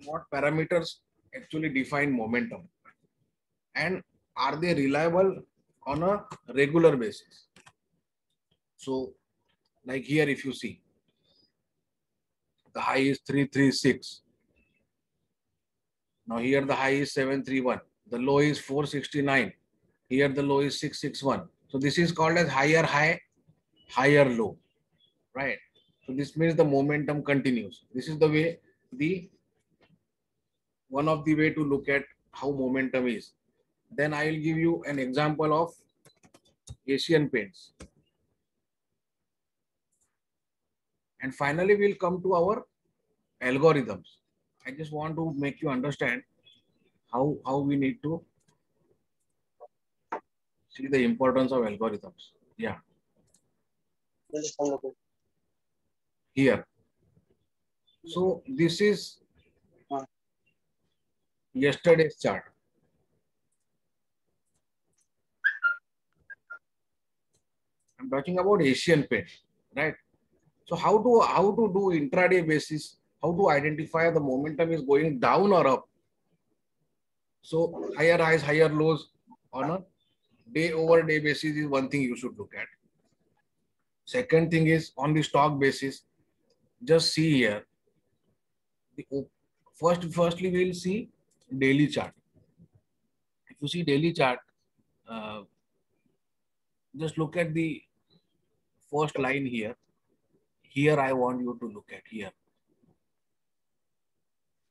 what parameters actually define momentum, and are they reliable on a regular basis. So like here, if you see, the high is 336. Now here the high is 731. The low is 469. Here the low is 661. So this is called as higher high, higher low, right? So this means the momentum continues. This is the way, the one of the way to look at how momentum is. Then I will give you an example of Asian Paints. And finally, we'll come to our algorithms. I just want to make you understand how we need to see the importance of algorithms. Yeah. Here. So this is yesterday's chart. I'm talking about Asian Paint, right? So how to do intraday basis? How to identify the momentum is going down or up? So higher highs, higher lows on a day over day basis is one thing you should look at. Second thing is on the stock basis. Just see here. Firstly, we'll see daily chart. If you see daily chart, uh, just look at the first line here. Here I want you to look at here.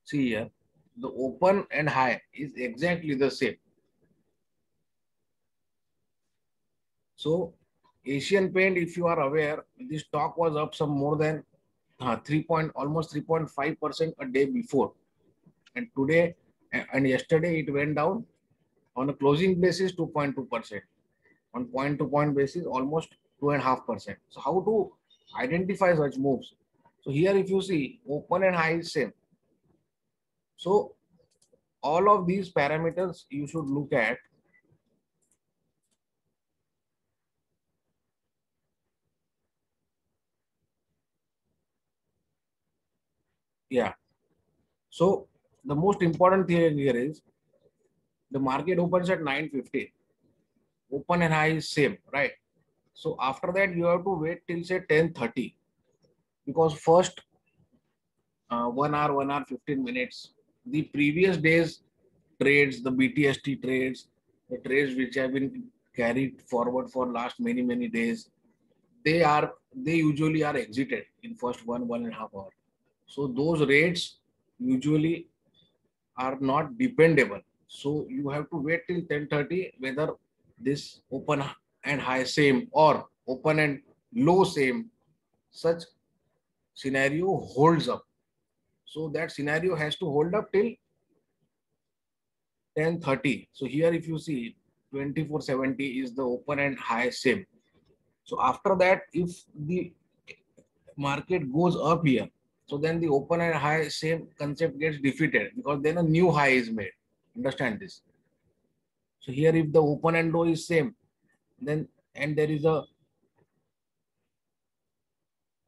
See here, the open and high is exactly the same. So Asian Paint, if you are aware, the stock was up some more than almost 3.5% a day before, and today and yesterday it went down on a closing basis 2.2%. On point to point basis, almost 2.5%. So how to identify such moves? So here, if you see, open and high is same. So all of these parameters you should look at. Yeah. So the most important thing here is the market opens at 9:15. Open and high is same, right? So after that, you have to wait till say 10:30, because first 1 hour, 15 minutes, the previous days trades, the BTST trades, the trades which have been carried forward for last many days, they usually are exited in first 1.5 hours. So those rates usually are not dependable. So you have to wait till 10:30 whether this open and high same or open and low same, such scenario holds up. So that scenario has to hold up till 10:30. So here if you see 2470 is the open and high same. So after that, if the market goes up here, so then the open and high same concept gets defeated, because then a new high is made. Understand this? So here if the open and low is same, then and there is a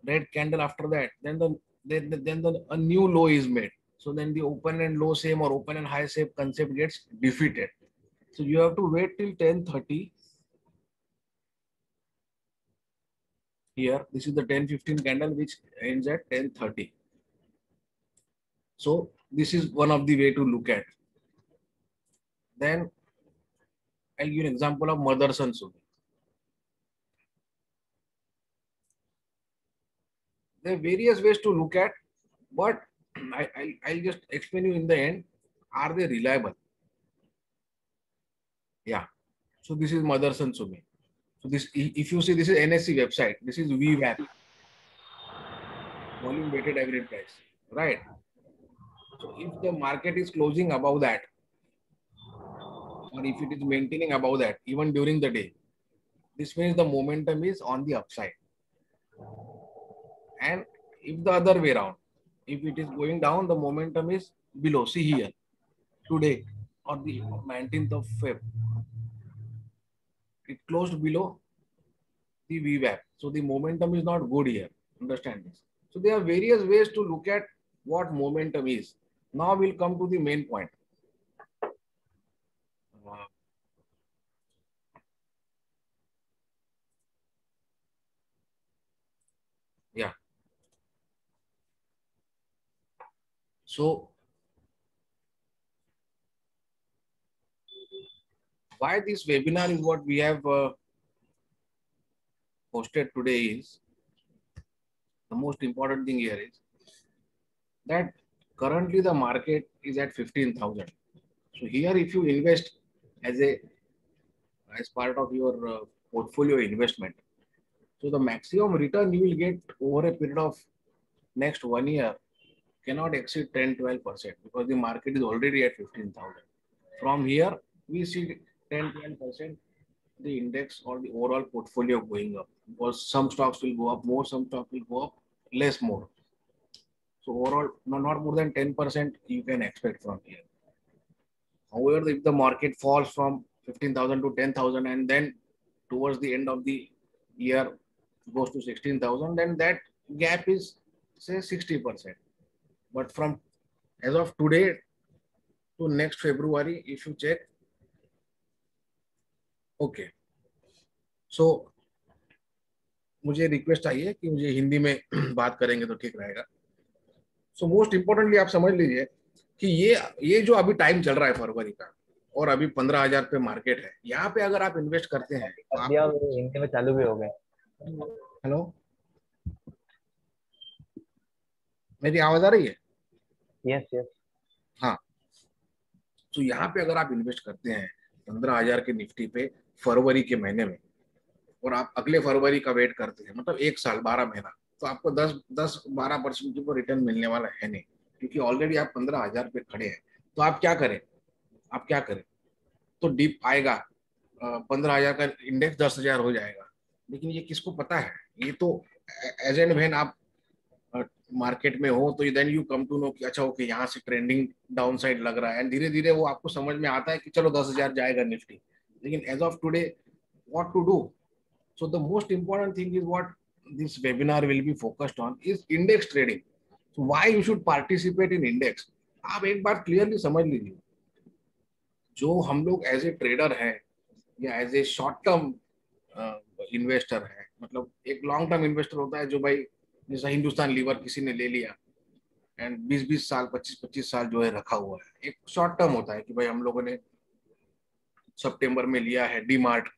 red candle after that, then a new low is made. So then the open and low same or open and high same concept gets defeated. So you have to wait till 10:30. Here, this is the 10:15 candle which ends at 10:30. So this is one of the way to look at. Then I'll give you an example of Motherson Sumi. There are various ways to look at, but I'll just explain you in the end. Are they reliable? Yeah. So this is Motherson Sumi. So this, if you see, this is NSE website. This is VWAP, volume weighted average price, right? So if the market is closing above that, or if it is maintaining above that, even during the day, this means the momentum is on the upside. And if the other way around, if it is going down, the momentum is below. See here, today or the 19th of Feb, it closed below the VWAP. So the momentum is not good here. Understand this. So there are various ways to look at what momentum is. Now we'll come to the main point. Yeah. So why this webinar is what we have posted today is, the most important thing here is that currently the market is at 15,000. So here, if you invest as a as part of your portfolio investment, so the maximum return you will get over a period of next 1 year cannot exceed 10-12% because the market is already at 15,000. From here, we see 10-12% the index or the overall portfolio going up, because some stocks will go up more, some stocks will go up less more. So overall, no, not more than 10% you can expect from here. However, if the market falls from 15,000 to 10,000 and then towards the end of the year goes to 16,000, then that gap is say 60%. But from as of today to next February, if you check, okay. So मुझे request आई है कि मुझे हिंदी में बात करेंगे तो ठीक रहेगा. सो मोस्ट इम्पोर्टेंटली आप समझ लीजिए कि ये जो अभी टाइम चल रहा है फरवरी का, और अभी 15,000 पे मार्केट है, यहाँ पे अगर आप इन्वेस्ट करते हैं तो आप हिंदी में चालू भी हो गए. हेलो, मेरी आवाज आ रही है? Yes yes. हाँ. तो यहाँ पे अगर आप इन्वेस्ट करते हैं 15,000 के निफ्टी पे फरवरी के महीने में, और आप अगले फरवरी का वेट करते हैं, मतलब 1 साल 12 महीना, तो आपको 10-12% की रिटर्न मिलने वाला है नहीं, क्योंकि ऑलरेडी आप 15,000 पे खड़े हैं. तो आप क्या करें, तो डिप आएगा, 15,000 का इंडेक्स 10,000 हो जाएगा. लेकिन ये किसको पता है? ये तो एज एंड व्हेन आप मार्केट में हो तो then you come to know कि अच्छा ओके, यहाँ से ट्रेंडिंग डाउन साइड लग रहा है, एंड धीरे धीरे वो आपको समझ में आता है कि चलो 10,000 जाएगा निफ्टी. लेकिन as of today what to do? So the most important thing is what this webinar will be focused on is index trading. So why you should participate in index? आप एक बार क्लियरली समझ लीजिए, जो हम लोग एज ए ट्रेडर हैं या as a short term investor है, मतलब एक लॉन्ग टर्म इन्वेस्टर होता है जो भाई जैसा हिंदुस्तान लीवर किसी ने ले लिया एंड 20-20 साल 25-25 साल जो है रखा हुआ है. एक शॉर्ट टर्म होता है कि भाई हम लोगों ने सितंबर में लिया है डी मार्ट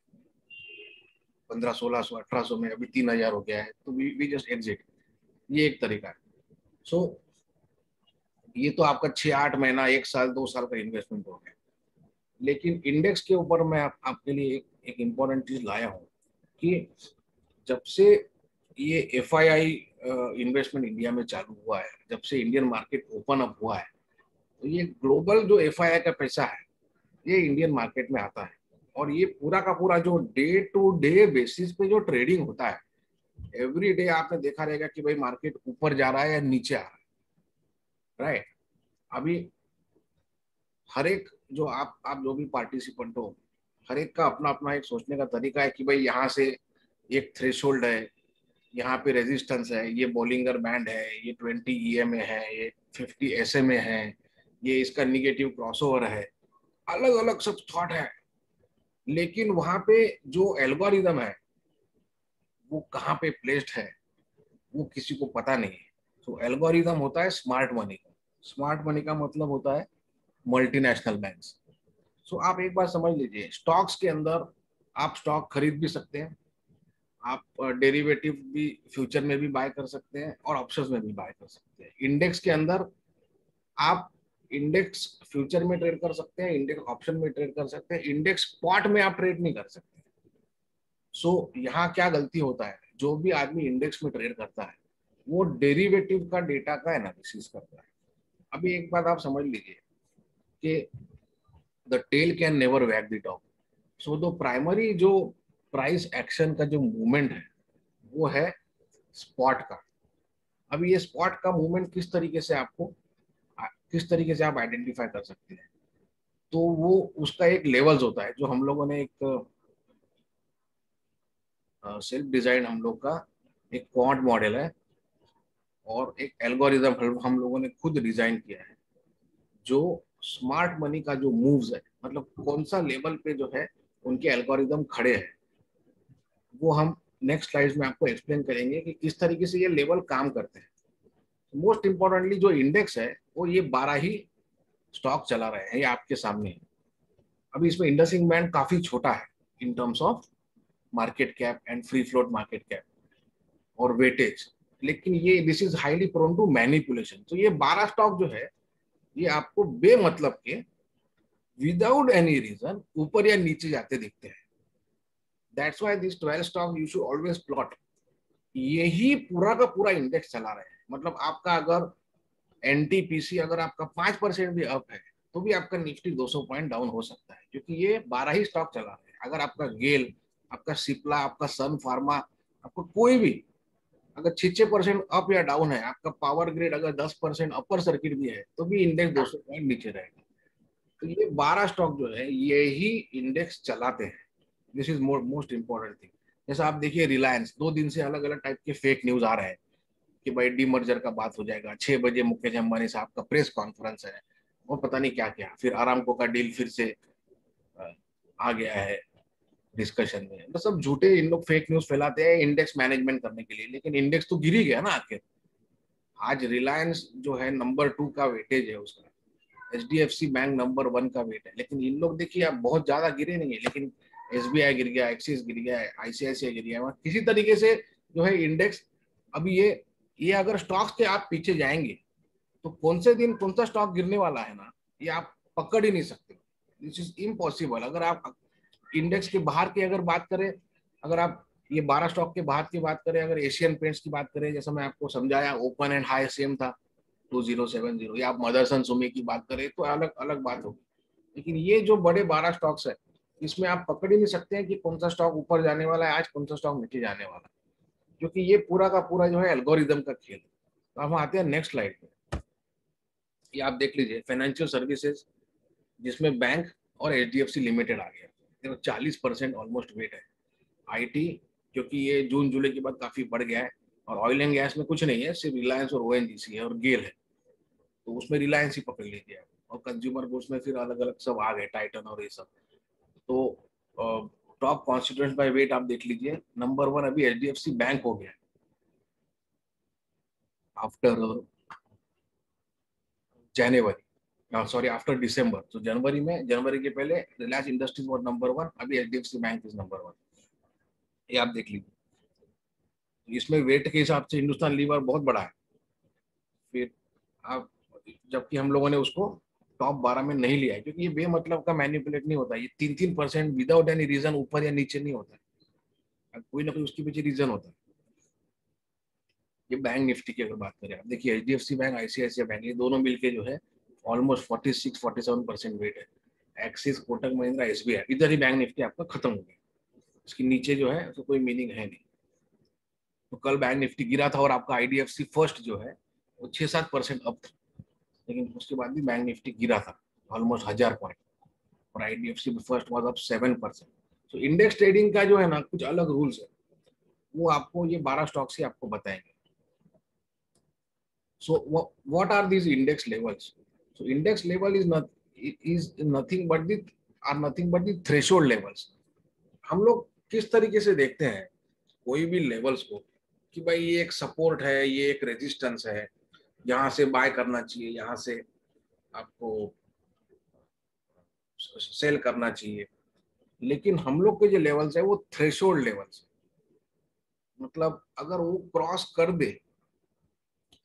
1500-1600 1800 में, अभी 3,000 हो गया है, तो वी जस्ट एग्जिट. ये एक तरीका है. सो ये तो आपका 6-8 महीना 1 साल 2 साल का इन्वेस्टमेंट हो गया. लेकिन इंडेक्स के ऊपर मैं आपके लिए एक इम्पोर्टेंट चीज लाया हूँ कि जब से ये FII इन्वेस्टमेंट इंडिया में चालू हुआ है, जब से इंडियन मार्केट ओपन अप हुआ है, तो ये ग्लोबल जो FII का पैसा है ये इंडियन मार्केट में आता है. और ये पूरा का पूरा जो डे टू डे बेसिस पे जो ट्रेडिंग होता है, एवरी डे आपने देखा रहेगा कि भाई मार्केट ऊपर जा रहा है या नीचे आ रहा है, राइट? अभी हर एक जो आप जो भी पार्टिसिपेंट हो, हर एक का अपना अपना एक सोचने का तरीका है कि भाई यहाँ से एक थ्रेशोल्ड है, यहाँ पे रेजिस्टेंस है, ये बॉलिंगर बैंड है, ये 20 EMA है, ये 50 SMA है, ये इसका निगेटिव क्रॉसओवर है, अलग अलग सब थॉट है. लेकिन वहां पे जो एल्गोरिदम है वो कहाँ पे प्लेस्ड है वो किसी को पता नहीं है. तो एल्गोरिदम होता है स्मार्ट मनी का. स्मार्ट मनी का मतलब होता है मल्टीनेशनल बैंक्स. सो आप एक बार समझ लीजिए, स्टॉक्स के अंदर आप स्टॉक खरीद भी सकते हैं, आप डेरिवेटिव भी फ्यूचर में भी बाय कर सकते हैं और ऑप्शंस में भी बाय कर सकते हैं. इंडेक्स के अंदर आप इंडेक्स फ्यूचर में ट्रेड कर सकते हैं, इंडेक्स ऑप्शन में ट्रेड कर सकते हैं, इंडेक्स स्पॉट में आप ट्रेड नहीं कर सकते. सो यहाँ क्या गलती होता है, जो भी आदमी इंडेक्स में ट्रेड करता है वो डेरिवेटिव का डेटा का एनालिसिस करता है. अभी एक बात आप समझ लीजिए कि द टेल कैन नेवर वैग the dog. So the primary जो प्राइस एक्शन का जो मूवमेंट है वो है स्पॉट का. अभी ये स्पॉट का मूवमेंट किस तरीके से आप आइडेंटिफाई कर सकते हैं, तो वो उसका एक लेवल्स होता है जो हम लोगों ने एक सेल्फ डिजाइन, हम लोग का एक क्वांट मॉडल है और एक एल्गोरिदम हम लोगों ने खुद डिजाइन किया है. जो स्मार्ट मनी का जो मूव्स है, मतलब कौन सा लेवल पे जो है उनके एल्गोरिदम खड़े हैं, वो हम नेक्स्ट स्लाइड में आपको एक्सप्लेन करेंगे कि किस तरीके से ये लेवल काम करते हैं। मोस्ट इंपॉर्टेंटली जो इंडेक्स है वो ये 12 ही स्टॉक चला रहे हैं, ये आपके सामने है। अभी इसमें इंडेक्सिंग बैंड काफी छोटा है in terms of market cap and free float market cap और वेटेज, लेकिन ये this is highly prone to manipulation. तो ये 12 स्टॉक जो है ये आपको बेमतलब के विदाउट एनी रीजन ऊपर या नीचे जाते दिखते हैं। That's why this 12 stock you should always plot, यही पूरा का पूरा इंडेक्स चला रहे हैं। मतलब आपका अगर एनटीपीसी अगर आपका 5% भी अप है तो भी आपका निफ्टी 200 पॉइंट डाउन हो सकता है, क्योंकि ये 12 ही स्टॉक चला रहे हैं। अगर आपका गेल, आपका सिप्ला, आपका सन फार्मा, आपको कोई भी अगर 6% अप या डाउन है, आपका पावर ग्रिड अगर 10% अपर सर्किट भी है तो भी इंडेक्स 200 पॉइंट नीचे रहेगा। तो ये 12 स्टॉक जो है ये ही इंडेक्स चलाते हैं। This is most important thing. जैसा आप देखिए रिलायंस, 2 दिन से अलग अलग टाइप के फेक न्यूज आ रहे हैं कि भाई डीमर्जर का बात हो जाएगा, 6 बजे मुकेश अंबानी साहब का प्रेस कॉन्फ्रेंस है, वो पता नहीं क्या क्या, फिर आरामको का डील फिर से आ गया है डिस्कशन में। तो सब झूठे इन लोग फेक न्यूज फैलाते हैं इंडेक्स मैनेजमेंट करने के लिए, लेकिन इंडेक्स तो गिर ही गया ना आखिर। आज रिलायंस जो है नंबर 2 का वेटेज है उसका, एचडीएफसी बैंक नंबर 1 का वेट है, लेकिन इन लोग देखिए आप बहुत ज्यादा गिरे नहीं है, लेकिन एसबीआई गिर गया, एक्सिस गिर गया, आईसीआईसीआई गिर गया। किसी तरीके से जो है इंडेक्स अभी ये अगर स्टॉक्स के आप पीछे जाएंगे तो कौन से दिन कौन सा स्टॉक गिरने वाला है ना, ये आप पकड़ ही नहीं सकते। This is impossible. अगर आप इंडेक्स के बाहर की अगर बात करें, अगर आप ये 12 स्टॉक के बाहर की बात करें, अगर एशियन पेंट्स की बात करें, जैसा मैं आपको समझाया ओपन एंड हाई सेम था 2070, या आप मदरसन सुमी की बात करें तो अलग अलग बात होगी। लेकिन ये जो बड़े 12 स्टॉक्स है इसमें आप पकड़ ही नहीं सकते हैं कि कौन सा स्टॉक ऊपर जाने वाला है आज, कौन सा स्टॉक नीचे जाने वाला है, क्योंकि ये पूरा का पूरा जो है एल्गोरिदम का खेल है। तो हम आते हैं नेक्स्ट स्लाइड पे। ये आप देख लीजिए फाइनेंशियल सर्विसेज, जिसमें बैंक और एचडीएफसी लिमिटेड आ गया, 40% ऑलमोस्ट वेट है। आईटी, क्योंकि ये जून जुलाई के बाद काफी बढ़ गया है, और ऑयल एंड गैस में कुछ नहीं है, सिर्फ रिलायंस और ओएनजीसी है और गेल है, तो उसमें रिलायंस ही पकड़ लीजिए आप। और कंज्यूमर गुड्स में फिर अलग अलग सब आ गए, टाइटन और ये सब। तो टॉप कॉन्स्टिट्यूएंट बाय वेट आप देख लीजिए, नंबर 1 अभी एचडीएफसी बैंक हो गया आफ्टर जनवरी, सॉरी आफ्टर दिसंबर। तो जनवरी के पहले रिलायंस इंडस्ट्रीज वॉज नंबर 1, अभी एचडीएफसी बैंक इज नंबर 1। ये आप देख लीजिए, इसमें वेट के हिसाब से हिंदुस्तान लीवर बहुत बड़ा है। फिर आप, जबकि हम लोगों ने उसको टॉप 12 में नहीं लिया है, क्योंकि ये बेमतलब का मैनिपुलेट नहीं होता। ये 3-3% विदाउट एनी रीजन ऊपर या नीचे नहीं होता है, कोई ना कोई उसके पीछे रीजन होता है। ये बैंक निफ्टी की अगर बात करें, आप देखिए एचडीएफसी बैंक, आईसीआईसीआई बैंक, ये दोनों मिलके जो है ऑलमोस्ट 46-47% वेट है। एक्सिस, कोटक महिंद्रा, एसबीआई, इधर ही बैंक निफ्टी आपका खत्म हो गया। इसके नीचे जो है उसका कोई मीनिंग है नहीं। तो कल बैंक निफ्टी गिरा था और आपका आईडीएफसी फर्स्ट जो है वो 6-7% अप था, लेकिन उसके बाद भी बैंक निफ्टी गिरा था ऑलमोस्ट 1000 पॉइंट, और आईडीएफसी फर्स्ट वॉज अप 7%। तो इंडेक्स ट्रेडिंग का जो है ना कुछ अलग रूल्स है, वो आपको ये 12 स्टॉक से आपको बताएंगे। So what are these index levels? So index level is nothing but the threshold levels. हम लोग किस तरीके से देखते हैं कोई भी लेवल्स को, कि भाई ये एक सपोर्ट है, ये एक रेजिस्टेंस है, यहाँ से बाय करना चाहिए, यहाँ से आपको सेल करना चाहिए। लेकिन हम लोग के जो लेवल्स है वो थ्रेशोल्ड लेवल्स, मतलब अगर वो क्रॉस कर दे,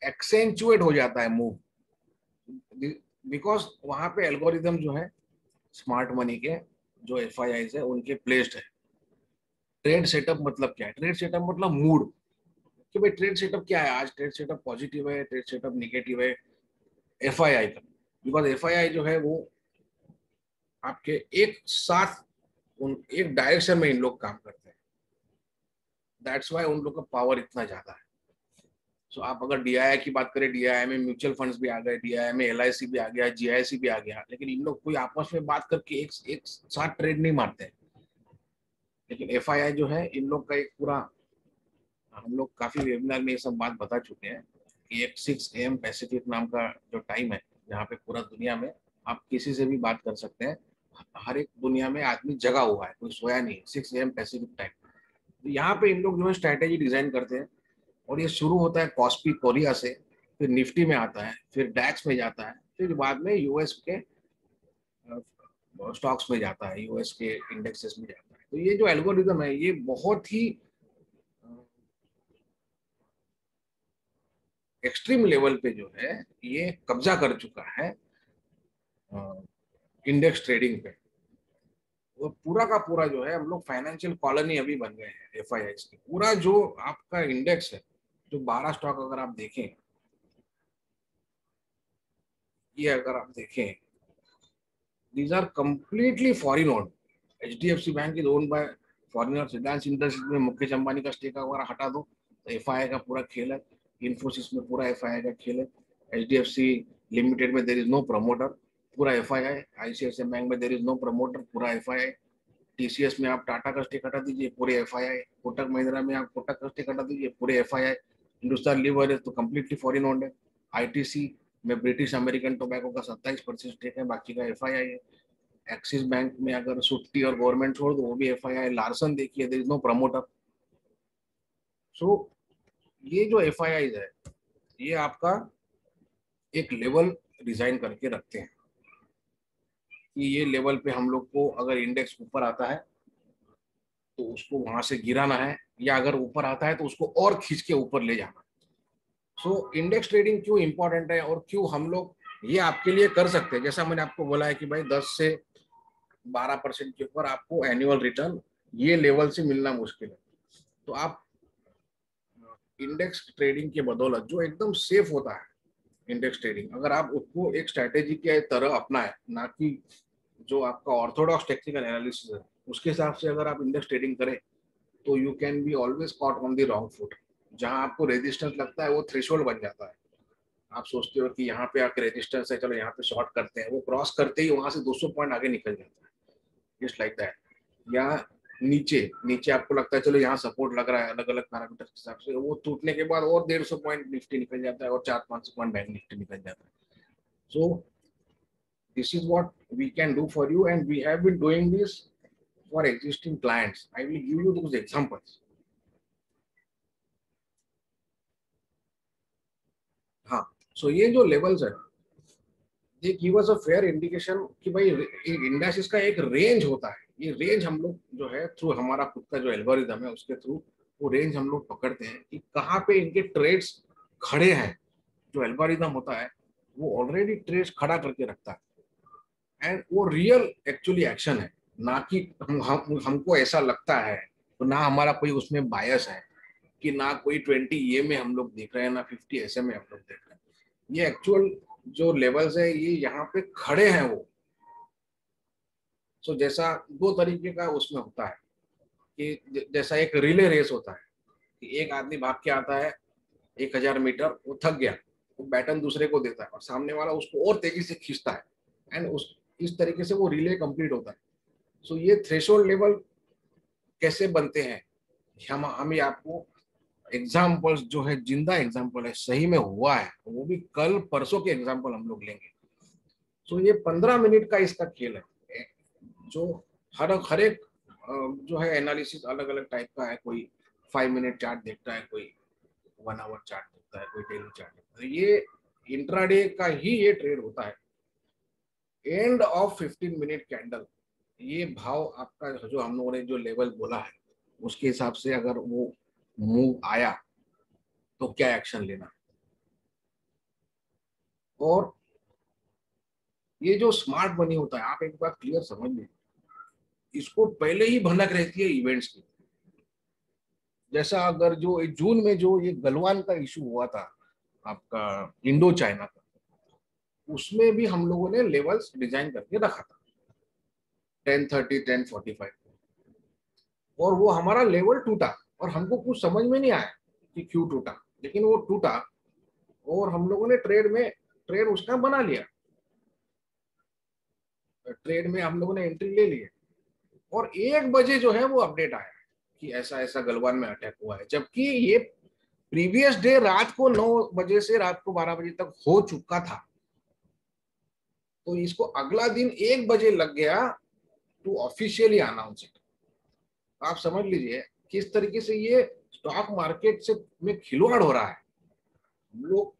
एक्सेंचुएट हो जाता है मूव, बिकॉज वहां पे एल्गोरिदम जो है स्मार्ट मनी के जो एफआईआई है उनके प्लेस्ड है। ट्रेड सेटअप मतलब क्या है? ट्रेड सेटअप मतलब मूड, कि भाई ट्रेड सेटअप क्या है, आज ट्रेड सेटअप पॉजिटिव है, ट्रेड सेटअप निगेटिव है एफआईआई का। बिकॉज एफआईआई जो है वो आपके एक साथ एक डायरेक्शन में इन लोग काम करते हैं, दैट्स वाई उन लोग का पावर इतना ज्यादा है। सो आप अगर डीआईआई की बात करें, डीआईआई में म्यूचुअल फंड्स भी आ गए, डीआईआई में एलआईसी भी आ गया, जीआईसी भी आ गया, लेकिन इन लोग कोई आपस में बात करके एक साथ ट्रेड नहीं मारते हैं। लेकिन एफआईआई जो है इन लोग का एक पूरा, हम लोग काफी वेबिनार में ये सब बात बता चुके हैं कि एक 6 AM पैसिफिक नाम का जो टाइम है जहाँ पे पूरा दुनिया में आप किसी से भी बात कर सकते हैं। हर एक दुनिया में आदमी जगा हुआ है, कोई सोया नहीं है, 6 AM पैसिफिक टाइम। तो यहाँ पे इन लोग जो है स्ट्रैटेजी डिजाइन करते हैं, और ये शुरू होता है कॉस्पी कोरिया से, फिर निफ्टी में आता है, फिर डैक्स में जाता है, फिर बाद में यूएस के स्टॉक्स में जाता है, यूएस के इंडेक्सेस में जाता है। तो ये जो एल्गोरिदम है ये बहुत ही एक्सट्रीम लेवल पे जो है ये कब्जा कर चुका है इंडेक्स ट्रेडिंग पे। वो पूरा का पूरा जो है हम लोग फाइनेंशियल कॉलोनी अभी बन गए हैं एफआईआई की। पूरा जो आपका इंडेक्स है, जो 12 स्टॉक अगर आप देखें, ये अगर आप देखें, these are completely foreign owned. HDFC bank is owned by foreigners. Reliance Industries में मुकेश अंबानी का स्टेक वगैरह हटा दो तो एफआईआई का पूरा खेल है। इन्फोसिस में पूरा एफआईआई का खेल है। एचडीएफसी लिमिटेड में देर इज नो प्रमोटर, पूरा एफआईआई। आईसीआईसीआई बैंक में देर इज नो प्रमोटर, पूरा एफआईआई। टीसीएस में आप टाटा का स्टेक हटा दीजिए, पूरे एफआईआई। कोटक महिंद्रा में आप कोटक का स्टेक हटा दीजिए, पूरे एफआईआई। हिंदुस्तान लीवर है तो कम्प्लीटली फॉरेन ओन्ड है। आईटीसी में ब्रिटिश अमेरिकन टोबैको का 27% स्टेक है, बाकी का एफआईआई है। एक्सिस बैंक में अगर सुट्टी और गवर्नमेंट छोड़ दो वो भी एफआईआई। लार्सन देखिए, देयर इज नो प्रमोटर। सो ये जो एफआईआई है ये आपका एक लेवल डिजाइन करके रखते हैं कि ये लेवल पे हम लोग को अगर इंडेक्स ऊपर आता है तो उसको वहां से गिराना है, या अगर ऊपर आता है तो उसको और खींच के ऊपर ले जाना। सो इंडेक्स ट्रेडिंग क्यों इंपॉर्टेंट है और क्यों हम लोग ये आपके लिए कर सकते हैं, जैसा मैंने आपको बोला है कि भाई 10 से 12% के ऊपर आपको एनुअल रिटर्न ये लेवल से मिलना मुश्किल है। तो आप इंडेक्स ट्रेडिंग के बदौलत जो एकदम सेफ होता है इंडेक्स ट्रेडिंग, अगर आप उसको एक स्ट्रैटेजी के तरह अपनाएं, ना कि जो आपका ऑर्थोडॉक्स टेक्निकल एनालिसिस है उसके हिसाब से अगर आप इंडेक्स ट्रेडिंग करें, तो you can be always caught on the wrong foot. जहां आपको रेजिस्टेंस लगता है वो थ्रेशोल्ड बन जाता है। आप सोचते हो कि यहाँ पे आके रेजिस्टेंस है, चलो यहाँ पे शॉर्ट करते हैं, वो क्रॉस करते ही वहां से 200 पॉइंट आगे निकल जाता है, जस्ट लाइक दैट। या नीचे नीचे आपको लगता है चलो यहाँ सपोर्ट लग रहा है, अलग अलग पैरामीटर के हिसाब से वो टूटने के बाद और 150 पॉइंट निफ्टी निकल जाता है, और 400-500 पॉइंट बैंक निफ्टी निकल जाता है। सो this is what we can do for you, and we have been doing this for existing clients. I will give you those examples. हाँ, सो ये जो लेवल्स है ये give us a fair indication कि भाई इंडेक्सेस का एक रेंज होता है। ये रेंज हम लोग जो है थ्रू हमारा खुद का जो एल्गोरिदम है उसके थ्रू वो रेंज हम लोग पकड़ते हैं कि कहाँ पे इनके ट्रेड्स खड़े हैं। जो एल्गोरिदम होता है वो ऑलरेडी ट्रेड्स खड़ा करके रखता है, एंड वो रियल एक्चुअली एक्शन है, ना कि हमको ऐसा लगता है। तो ना हमारा कोई उसमें बायस है कि ना कोई 20 ये में हम लोग देख रहे हैं, ना 50 ऐसे में हम लोग देख रहे हैं। ये एक्चुअल जो लेवल्स है ये यहाँ पे खड़े हैं वो। सो जैसा दो तरीके का उसमें होता है कि जैसा एक रिले रेस होता है कि एक आदमी भाग के आता है 1000 मीटर, वो थक गया, वो बैटन दूसरे को देता है और सामने वाला उसको और तेजी से खींचता है, एंड उस इस तरीके से वो रिले कंप्लीट होता है। सो ये थ्रेशोल्ड लेवल कैसे बनते हैं, हम ये आपको एग्जाम्पल्स जो है, जिंदा एग्जाम्पल है, सही में हुआ है, वो भी कल परसों के एग्जाम्पल हम लोग लेंगे। सो ये 15 मिनट का इसका खेल है, जो हर एक जो है एनालिसिस अलग अलग टाइप का है। कोई 5 मिनट चार्ट देखता है, कोई 1 आवर चार्ट देखता है, कोई डेली चार्ट देखता है। ये इंट्राडे का ही ये ट्रेड होता है। एंड ऑफ 15 मिनट कैंडल, ये भाव आपका जो हम लोगों ने जो लेवल बोला है उसके हिसाब से अगर वो मूव आया तो क्या एक्शन लेना। और ये जो स्मार्ट मनी होता है, आप एक बार क्लियर समझ लीजिए, इसको पहले ही भनक रहती है इवेंट्स की। जैसा अगर जो जून में जो ये गलवान का इशू हुआ था आपका इंडो चाइना का, उसमें भी हम लोगों ने लेवल्स डिजाइन करके रखा था 10:30 10:45, और वो हमारा लेवल टूटा और हमको कुछ समझ में नहीं आया कि क्यों टूटा, लेकिन वो टूटा और हम लोगों ने ट्रेड उसका बना लिया। ट्रेड में हम लोगों ने एंट्री ले ली, और 1 बजे जो है वो अपडेट आया कि ऐसा ऐसा गलवान में अटैक हुआ है, जबकि ये प्रीवियस डे रात को 9 बजे से रात को 12 बजे तक हो चुका था। तो इसको अगला दिन 1 बजे लग गया टू ऑफिशियली अनाउंस इट। आप समझ लीजिए किस तरीके से ये स्टॉक मार्केट से में खिलवाड़ हो रहा है। हम लोग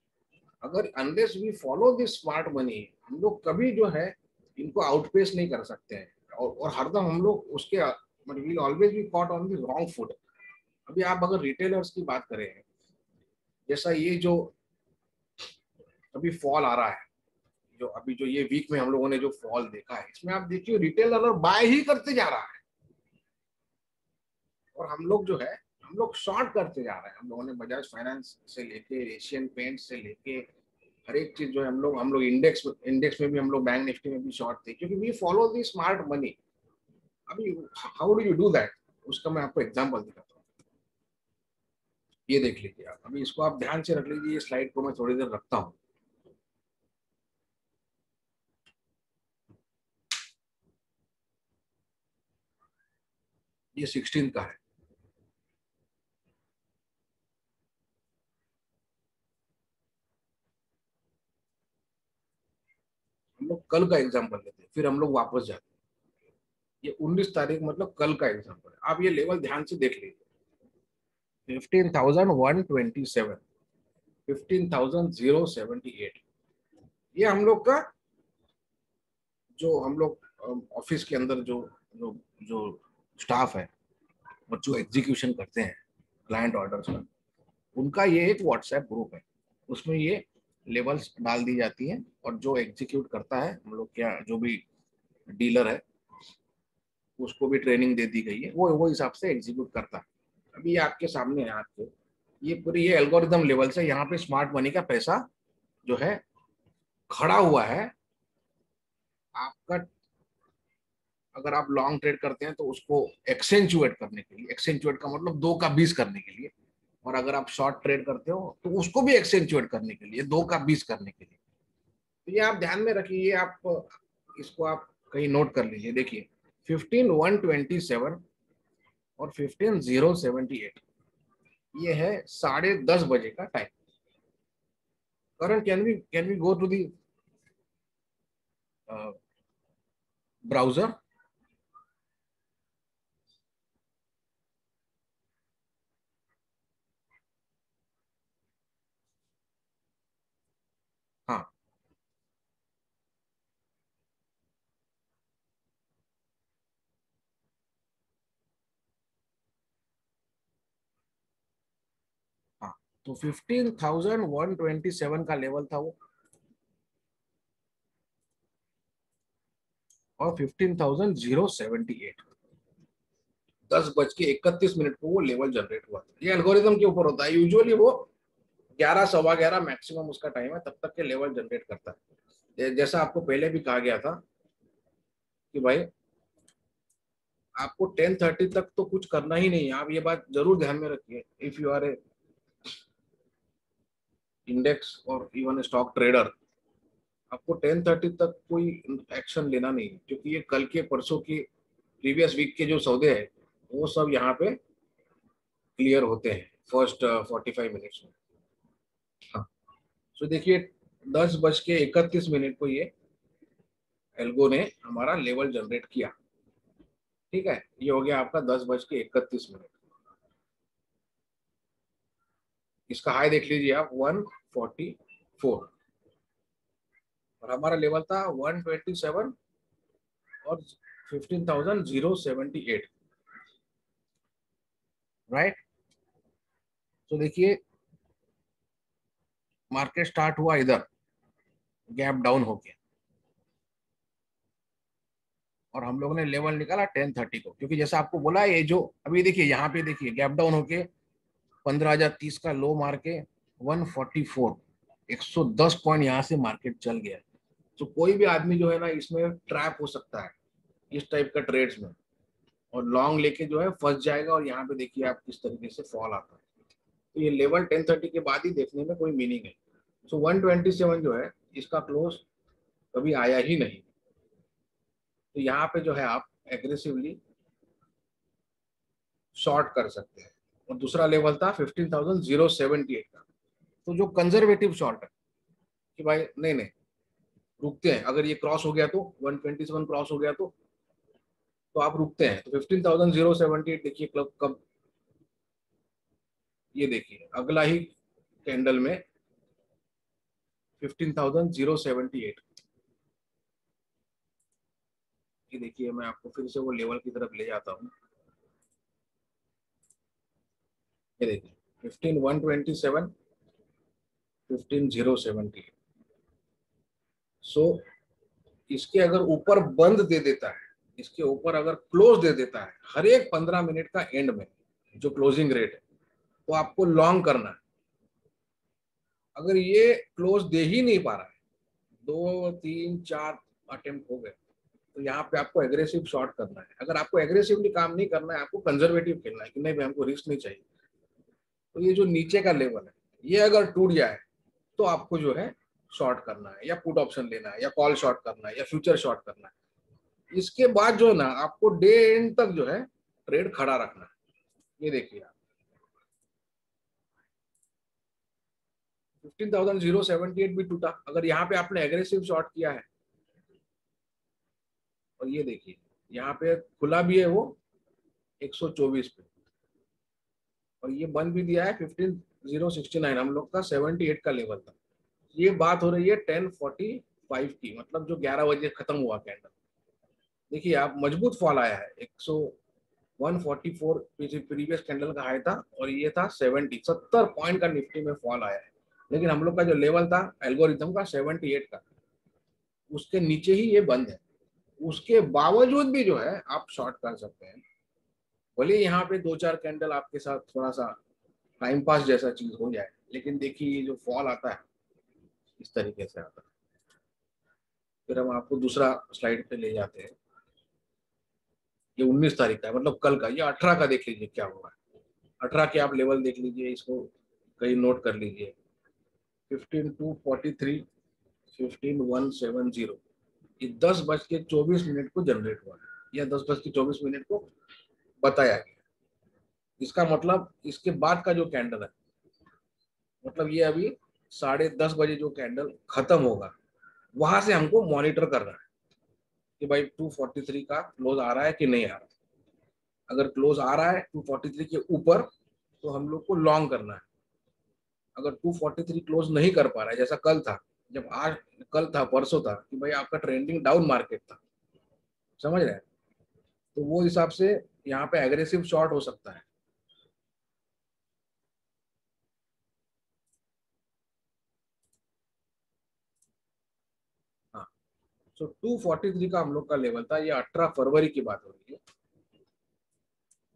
अगर unless we follow this smart money, हम लोग कभी जो है इनको आउटपेस नहीं कर सकते हैं, और हरदम हम लोग उसके will always be caught on the wrong foot. अभी आप अगर रिटेलर्स की बात करें, जैसा ये जो अभी फॉल आ रहा है, जो अभी जो ये वीक में हम लोगों ने जो फॉल देखा है, इसमें आप देखिए रिटेलर बाय ही करते जा रहा है, और हम लोग जो है हम लोग शॉर्ट करते जा रहे हैं। हम लोगों ने बजाज फाइनेंस से लेके एशियन पेंट से लेके हर एक चीज जो है हम लोग इंडेक्स में भी, हम लोग बैंक निफ्टी में भी शॉर्ट थे, क्योंकि we follow the smart money. अभी how do you do that, उसका मैं आपको एग्जांपल दिखाता हूँ। ये देख लीजिए आप, अभी इसको आप ध्यान से रख लीजिए, ये स्लाइड को मैं थोड़ी देर रखता हूँ। ये 16 का है। हम लोग कल का एग्जाम्पल लेते हैं, फिर हम लोग वापस जाते हैं। ये 19 तारीख मतलब कल का एग्जाम्पल है। आप ये लेवल ध्यान से देख लीजिए, 15,127, 15,078। ये हम लोग का, जो हम लोग ऑफिस के अंदर जो जो जो स्टाफ है और जो एग्जीक्यूशन करते हैं क्लाइंट ऑर्डर्स का, उनका ये एक व्हाट्सएप ग्रुप है। उसमें ये लेवल्स डाल दी जाती हैं, और जो एग्जीक्यूट करता है, हम लोग क्या, जो भी डीलर है उसको भी ट्रेनिंग दे दी गई है, वो हिसाब से एग्जीक्यूट करता है। अभी ये आपके सामने है, आपके ये पूरी ये एल्गोरिदम लेवल से यहाँ पे स्मार्ट मनी का पैसा जो है खड़ा हुआ है। आपका अगर आप लॉन्ग ट्रेड करते हैं तो उसको एक्सेंचुएट करने के लिए, एक्सेंचुएट का मतलब 2 का 20 करने के लिए, और अगर आप शॉर्ट ट्रेड करते हो तो उसको भी एक्सेंचुएट करने के लिए, 2 का 20 करने के लिए। तो ये आप ध्यान में रखिए, आप इसको आप कहीं नोट कर लीजिए। देखिए 15,127 और 15,078, ये है 10:30 बजे का time. Karan, can we go to the browser? हाँ हाँ, तो 15,127 का लेवल था वो, और 15,078, 10:31 को वो लेवल जनरेट हुआ था। ये एल्गोरिदम के ऊपर होता है, यूजुअली वो 11, सवा 11 मैक्सिमम उसका टाइम है, तब तक के लेवल जनरेट करता है। जैसा आपको पहले भी कहा गया था कि भाई आपको 10:30 तक तो कुछ करना ही नहीं है। आप ये बात जरूर ध्यान में रखिए, if you are a index और इवन स्टॉक ट्रेडर, आपको 10:30 तक कोई एक्शन लेना नहीं है, क्योंकि ये कल के परसों की प्रीवियस वीक के जो सौदे हैं वो सब यहाँ पे क्लियर होते हैं फर्स्ट 45 मिनट्स में। हाँ, तो देखिए 10:31 को ये एल्गो ने हमारा लेवल जनरेट किया। ठीक है, ये हो गया आपका 10:31। इसका हाई देख लीजिए आप, 144, और हमारा लेवल था 127 और 15,078, राइट। तो देखिए मार्केट स्टार्ट हुआ इधर गैप डाउन होके, और हम लोगों ने लेवल निकाला 10:30 को, क्योंकि जैसा आपको बोला ये जो अभी देखिए यहाँ पे देखिए गैप डाउन होके 15,030 का लो मार के 144, 110 पॉइंट यहाँ से मार्केट चल गया। तो कोई भी आदमी जो है ना इसमें ट्रैप हो सकता है इस टाइप का ट्रेड्स में, और लॉन्ग लेके जो है फंस जाएगा। और यहाँ पे देखिए आप किस तरीके से फॉल आता है। तो ये लेवल 10:30 के बाद ही देखने में कोई मीनिंग है। सो 127 जो है इसका क्लोज कभी आया ही नहीं। तो यहाँ पे जो है आप एग्रेसिवली शॉर्ट कर सकते हैं। और दूसरा लेवल था 15,078 का। तो जो कंजर्वेटिव शॉर्ट है कि भाई नहीं नहीं, रुकते हैं। अगर ये क्रॉस हो गया तो 127 क्रॉस हो गया तो आप रुकते हैं। तो 15,078 देखिए कब कब, ये देखिए अगला ही कैंडल में 15,078। ये देखिए मैं आपको फिर से वो लेवल की तरफ ले जाता हूँ। ये देखिए 15,127, 15,078। सो इसके अगर ऊपर बंद दे देता है, इसके ऊपर अगर क्लोज दे देता है हर एक 15 मिनट का एंड में जो क्लोजिंग रेट है, तो आपको लॉन्ग करना है। अगर ये क्लोज दे ही नहीं पा रहा है, 2 3 4 अटेम्प्ट हो गए, तो यहाँ पे आपको एग्रेसिव शॉर्ट करना है। अगर आपको एग्रेसिवली काम नहीं करना है, आपको कंजर्वेटिव खेलना है कि नहीं भाई हमको रिस्क नहीं चाहिए, तो ये जो नीचे का लेवल है ये अगर टूट जाए तो आपको जो है शॉर्ट करना है, या पुट ऑप्शन लेना है, या कॉल शॉर्ट करना है, या फ्यूचर शॉर्ट करना है। इसके बाद जो है ना आपको डे एंड तक जो है ट्रेड खड़ा रखना है। ये देखिए आप 15,078 भी टूटा। अगर यहाँ पे आपने एग्रेसिव शॉर्ट किया है, और ये देखिए यहाँ पे खुला भी है वो 124 पे, और ये बंद भी दिया है 15,069। हम लोग का 78 का लेवल था। ये बात हो रही है 10:45 की, मतलब जो 11 बजे खत्म हुआ कैंडल। देखिए आप मजबूत फॉल आया है। 144 प्रीवियस कैंडल का हाई था, और ये था 70 पॉइंट का निफ्टी में फॉल आया है। लेकिन हम लोग का जो लेवल था एल्गोरिथम का 78 का, उसके नीचे ही ये बंद है। उसके बावजूद भी जो है आप शॉर्ट कर सकते हैं। भले यहाँ पे 2 4 कैंडल आपके साथ थोड़ा सा टाइम पास जैसा चीज हो जाए, लेकिन देखिए ये जो फॉल आता है इस तरीके से आता है। फिर हम आपको दूसरा स्लाइड पे ले जाते हैं। ये 19 तारीख का है, मतलब कल का। ये 18 का देख लीजिए क्या हुआ है। 18 के आप लेवल देख लीजिए, इसको कहीं नोट कर लीजिए। 15,243, 15,170। ये 10:24 को जनरेट हुआ है, या 10:24 को बताया गया। इसका मतलब इसके बाद का जो कैंडल है, मतलब ये अभी 10:30 बजे जो कैंडल खत्म होगा, वहां से हमको मॉनिटर करना है कि भाई 243 का क्लोज आ रहा है कि नहीं आ रहा। अगर क्लोज आ रहा है 243 के ऊपर, तो हम लोग को लॉन्ग करना है। अगर 243 क्लोज नहीं कर पा रहा है, जैसा कल था, जब आज कल था परसों था कि भाई आपका ट्रेंडिंग डाउन मार्केट था, समझ रहे हैं, तो वो हिसाब से यहाँ पे एग्रेसिव शॉर्ट हो सकता है। हाँ, सो 243 का हम लोग का लेवल था। ये 18 फरवरी की बात हो रही है।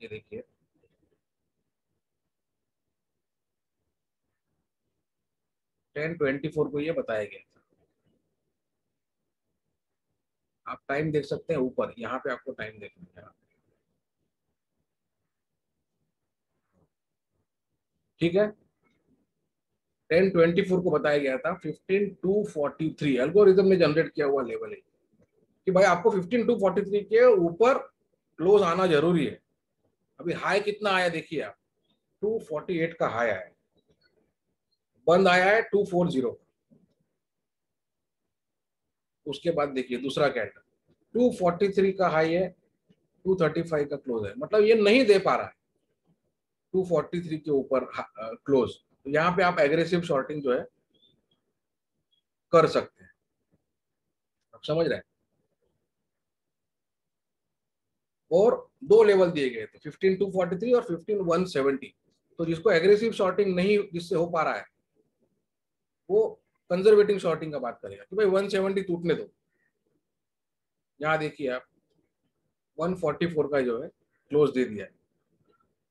ये देखिए 10:24 को ये बताया गया था। आप टाइम देख सकते हैं ऊपर, यहाँ पे आपको टाइम देखना है। ठीक है, 10:24 को बताया गया था 15,243 एल्गोरिथम ने जनरेट किया हुआ लेवल है कि भाई आपको 15,243 के ऊपर क्लोज आना जरूरी है। अभी हाई कितना आया देखिए आप, 248 का हाई आया है, बंद आया है 240। उसके बाद देखिए दूसरा कैंडल 243 का हाई है, 235 का क्लोज है, मतलब ये नहीं दे पा रहा है 243 के ऊपर क्लोज। तो यहाँ पे आप एग्रेसिव शॉर्टिंग जो है कर सकते हैं। आप समझ रहे हैं। और दो लेवल दिए गए थे 15,243 और 15,170। तो जिसको एग्रेसिव शॉर्टिंग नहीं जिससे हो पा रहा है, वो कंजर्वेटिव शॉर्टिंग का बात करेगा कि भाई 170 टूटने दो। यहाँ देखिए आप 144 का जो है क्लोज दे दिया है।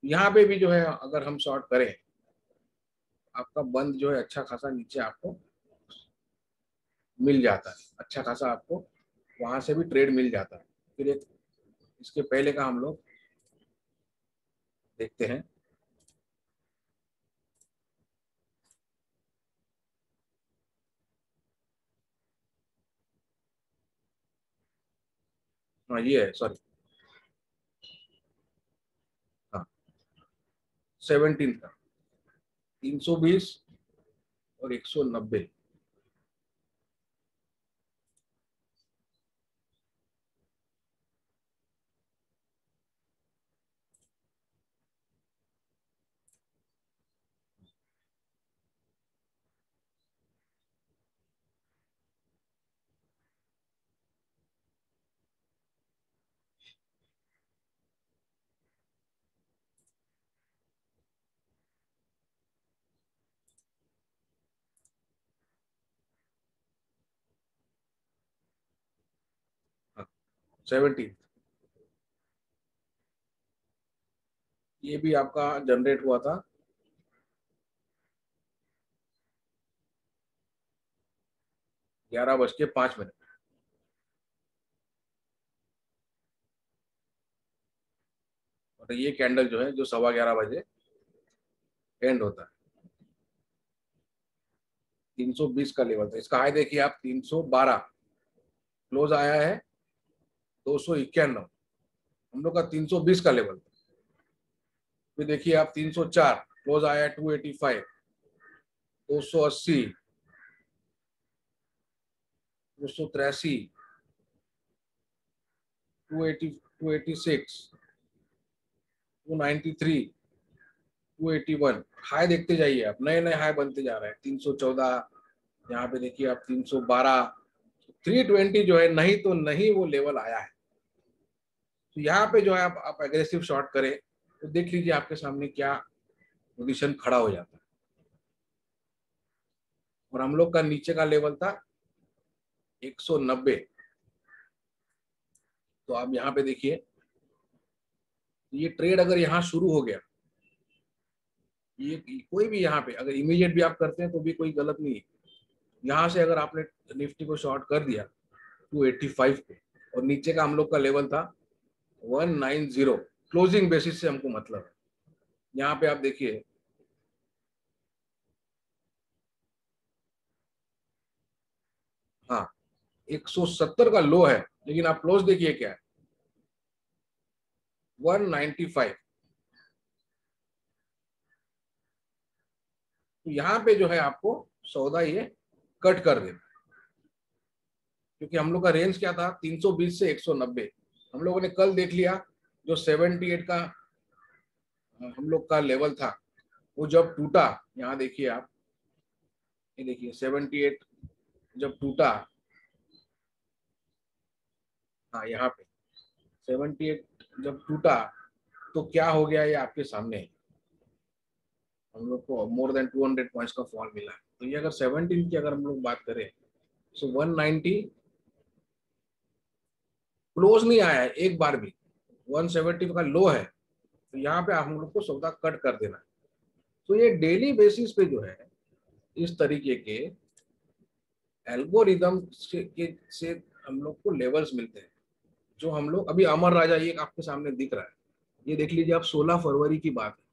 यहाँ पे भी जो है अगर हम शॉर्ट करें, आपका बंद जो है अच्छा खासा नीचे आपको मिल जाता है, अच्छा खासा आपको वहां से भी ट्रेड मिल जाता है। फिर एक इसके पहले का हम लोग देखते हैं। हाँ ये है, सॉरी, हाँ 17 का 320 और 190। 17, ये भी आपका जनरेट हुआ था 11:05। और ये कैंडल जो है जो 11:15 एंड होता है, 320 का लेवल था। इसका हाई देखिए आप 312, क्लोज आया है 291, हम लोग का 320 का लेवल। फिर देखिए आप 304, क्लोज आया है 285, 280, 283, 280, 286, 293, 281। हाई देखते जाइए आप, नए नए हाई बनते जा रहे हैं। 314, यहाँ पे देखिए आप 312, 320 जो है नहीं तो नहीं वो लेवल आया है। तो यहाँ पे जो है आप एग्रेसिव शॉर्ट करें तो देख लीजिए आपके सामने क्या पोजीशन खड़ा हो जाता है। और हम लोग का नीचे का लेवल था 190। तो आप यहाँ पे देखिए, ये ट्रेड अगर यहाँ शुरू हो गया, ये कोई भी यहाँ पे अगर इमीडिएट भी आप करते हैं तो भी कोई गलत नहीं है। यहाँ से अगर आपने निफ्टी को शॉर्ट कर दिया 285 पे, और नीचे का हम लोग का लेवल था 190, क्लोजिंग बेसिस से हमको मतलब है। यहाँ पे आप देखिए, हाँ 170 का लो है, लेकिन आप क्लोज देखिए क्या है, 195। तो यहाँ पे जो है आपको सौदा ये कट कर देना, क्योंकि हम लोग का रेंज क्या था 320 से 190। हम लोगों ने कल देख लिया जो 78 का हम लोग का लेवल था, वो जब टूटा, यहाँ देखिए आप, ये देखिए 78 जब टूटा, हाँ यहाँ पे 78 जब टूटा तो क्या हो गया ये आपके सामने है। हम लोग को मोर देन 200 पॉइंट्स का फॉल मिला। तो ये अगर 17 की अगर हम लोग बात करें, सो 190 क्लोज नहीं आया है एक बार भी, 170 का लो है। तो यहाँ पे हम लोग को सौदा कट कर देना है। तो ये डेली बेसिस पे जो है इस तरीके के एल्गोरिदम से हम लोग को लेवल्स मिलते हैं, जो हम लोग अभी अमर राजा ये आपके सामने दिख रहा है, ये देख लीजिए आप, 16 फरवरी की बात है।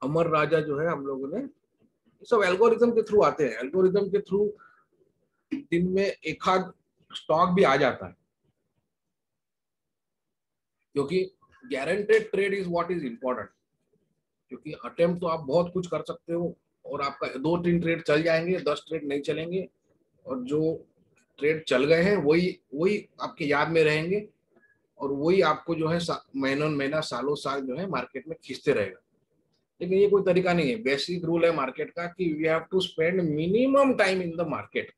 अमर राजा जो है हम लोगों ने, ये सब एल्गोरिदम के थ्रू आते हैं। एल्गोरिदम के थ्रू दिन में एक आध स्टॉक भी आ जाता है, क्योंकि guaranteed trade is what is important. क्योंकि अटेम्प्ट तो आप बहुत कुछ कर सकते हो, और आपका 2-3 ट्रेड चल जाएंगे, 10 ट्रेड नहीं चलेंगे, और जो ट्रेड चल गए हैं वही वही आपके याद में रहेंगे, और वही आपको जो है महीनों महीना सालों साल जो है मार्केट में खींचते रहेगा। लेकिन ये कोई तरीका नहीं है। बेसिक रूल है मार्केट का कि we have to spend minimum time in the market.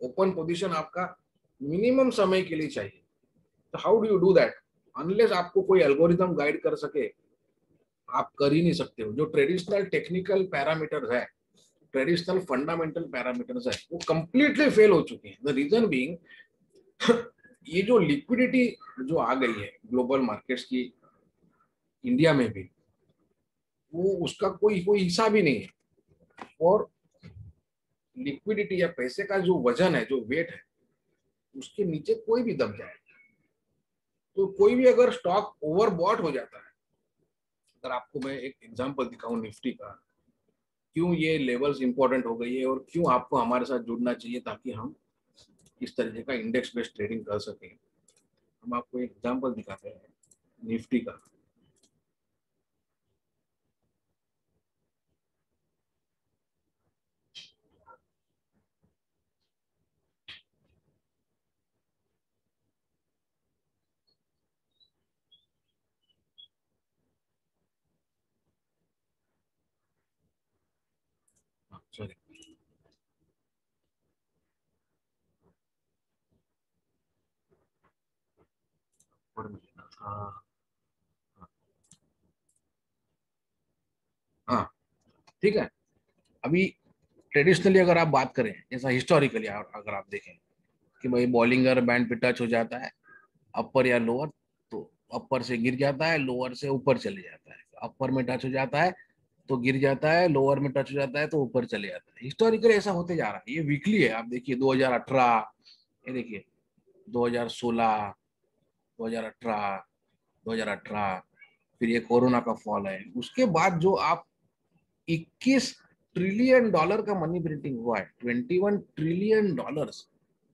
Open position आपका मिनिमम समय के लिए चाहिए। तो how do you do that? Unless आपको कोई एल्गोरिदम गाइड कर सके, आप कर ही नहीं सकते हो। जो ट्रेडिशनल टेक्निकल पैरामीटर्स है, ट्रेडिशनल फंडामेंटल पैरामीटर्स है, वो कंप्लीटली फेल हो चुके हैं। द रीजन बीइंग ये जो लिक्विडिटी जो आ गई है ग्लोबल मार्केट्स की, इंडिया में भी, वो उसका कोई कोई हिसाब ही नहीं है। और लिक्विडिटी या पैसे का जो वजन है, जो वेट है, उसके नीचे कोई भी दब जाए। तो कोई भी अगर स्टॉक ओवरबॉट हो जाता है, अगर आपको मैं एक एग्जांपल दिखाऊं निफ्टी का, क्यों ये लेवल्स इंपॉर्टेंट हो गई है और क्यों आपको हमारे साथ जुड़ना चाहिए ताकि हम इस तरीके का इंडेक्स बेस्ड ट्रेडिंग कर सकें। हम आपको एक एग्जांपल दिखाते हैं निफ्टी का। सॉरी, हाँ हाँ, ठीक है। अभी ट्रेडिशनली अगर आप बात करें, जैसा हिस्टोरिकली अगर आप देखें कि भाई बॉलिंगर बैंड पे टच हो जाता है, अपर या लोअर, तो अपर से गिर जाता है, लोअर से ऊपर चले जाता है, अपर में टच हो जाता है तो गिर जाता है, लोअर में टच हो जाता है तो ऊपर चले जाता है। हिस्टोरिकली ऐसा होते जा रहा है, ये वीकली है। आप देखिए 2018, ये देखिए 2016, 2018, 2018, फिर ये कोरोना का फॉल है। उसके बाद जो आप 21 ट्रिलियन डॉलर का मनी प्रिंटिंग हुआ है, 21 ट्रिलियन डॉलर्स।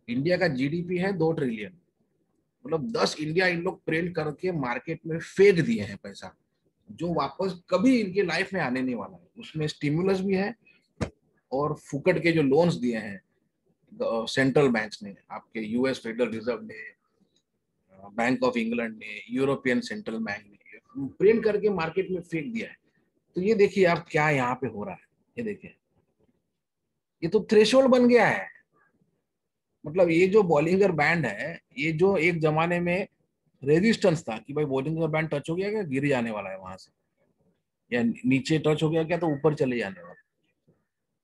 इंडिया का जीडीपी है 2 ट्रिलियन, मतलब 10 इंडिया इन लोग प्रिंट करके मार्केट में फेंक दिए हैं पैसा, जो वापस कभी इनके लाइफ में आने नहीं वाला है। उसमें स्टिमुलस भी है और फुकट के जो लोन्स दिए हैं सेंट्रल बैंक्स ने, आपके यूएस फेडरल रिजर्व ने, बैंक ऑफ इंग्लैंड ने, यूरोपियन सेंट्रल बैंक ने प्रिंट करके मार्केट में फेंक दिया है। तो ये देखिए आप क्या यहाँ पे हो रहा है, ये देखिए, ये तो थ्रेशोल्ड बन गया है। मतलब ये जो बॉलिंगर बैंड है, ये जो एक जमाने में रेजिस्टेंस था कि भाई बॉलिंगर बैंड टच हो गया क्या गिर जाने वाला है वहां से, या नीचे टच हो गया क्या तो ऊपर चले जाने वाला,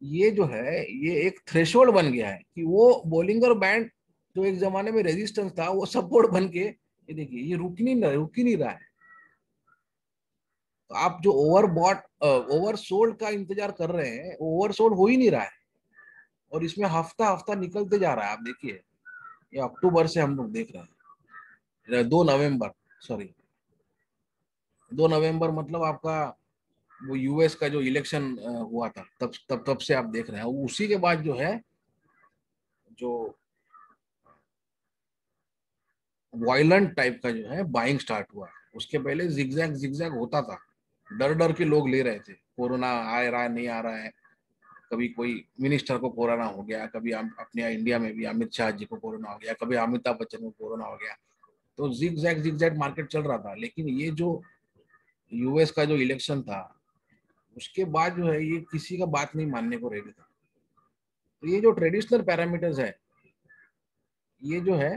ये जो है ये एक थ्रेशोल्ड बन गया है कि वो बॉलिंगर बैंड जो एक जमाने में रेजिस्टेंस था वो सपोर्ट बन के, ये देखिए ये रुक ही नहीं रहा है। तो आप जो ओवरबॉट ओवर सोल्ड का इंतजार कर रहे हैं, ओवर सोल्ड हो ही नहीं रहा है। और इसमें हफ्ता हफ्ता निकलते जा रहा है। आप देखिए ये अक्टूबर से हम लोग देख रहे हैं, 2 नवंबर, सॉरी 2 नवंबर, मतलब आपका वो यूएस का जो इलेक्शन हुआ था, तब से आप देख रहे हैं। उसी के बाद जो है, जो वायलेंट टाइप का जो है बाइंग स्टार्ट हुआ। उसके पहले जिगजैग जिगजैग होता था, डर डर के लोग ले रहे थे, कोरोना आ रहा है नहीं आ रहा है। कभी कोई मिनिस्टर को कोरोना हो गया, कभी अपने यहाँ इंडिया में भी अमित शाह जी को कोरोना हो गया, कभी अमिताभ बच्चन को कोरोना हो गया। तो जिग जैग मार्केट चल रहा था। लेकिन ये जो यूएस का जो इलेक्शन था, उसके बाद जो है ये किसी का बात नहीं मानने को रेडी था। तो ये जो ट्रेडिशनल पैरामीटर्स है, ये जो है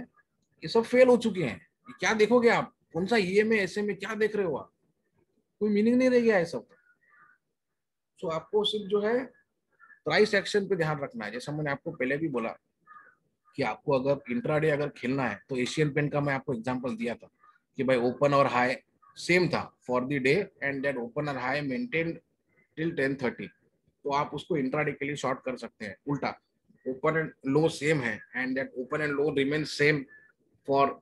ये सब फेल हो चुके हैं। ये क्या देखोगे आप, कौन सा ईएमए ऐसे में क्या देख रहे हो आप, कोई मीनिंग नहीं रह गया है सब। तो आपको सिर्फ जो है प्राइस एक्शन पे ध्यान रखना है। जैसा मैंने आपको पहले भी बोला कि आपको अगर इंट्राडे अगर खेलना है, तो एशियन पेंट का मैं आपको एग्जांपल दिया था कि भाई ओपन और हाई सेम था for the day, and that open और हाई मेंटेन टिल 10:30। तो आप उसको इंट्राडे के लिए शॉर्ट कर सकते हैं। उल्टा ओपन एंड लो सेम है, and that open and low remain same for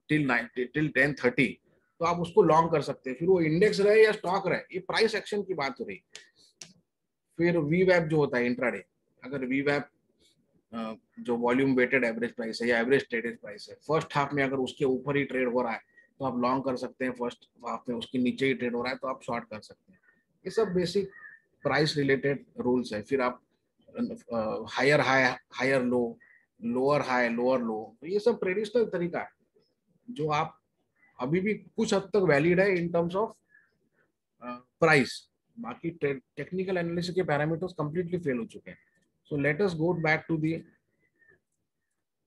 till 10:30, तो आप उसको लॉन्ग कर सकते हैं। फिर वो इंडेक्स रहे या स्टॉक रहे, ये प्राइस एक्शन की बात हो रही। फिर वी वैप जो होता है इंट्राडे, अगर वी वैप जो वॉल्यूम वेटेड एवरेज प्राइस है या एवरेज ट्रेडेड प्राइस है, फर्स्ट हाफ में अगर उसके ऊपर ही ट्रेड हो रहा है तो आप लॉन्ग कर सकते हैं, फर्स्ट हाफ में उसके नीचे ही ट्रेड हो रहा है तो आप शॉर्ट कर सकते हैं। ये सब बेसिक प्राइस रिलेटेड रूल्स है। फिर आप higher high, higher low, lower high lower low, तो ये सब ट्रेडिशनल तरीका है जो आप अभी भी कुछ हद तक वैलिड है इन टर्म्स ऑफ प्राइस। बाकी टेक्निकल एनालिसिस के पैरामीटर्स कंप्लीटली फेल हो चुके हैं। So let us go back to the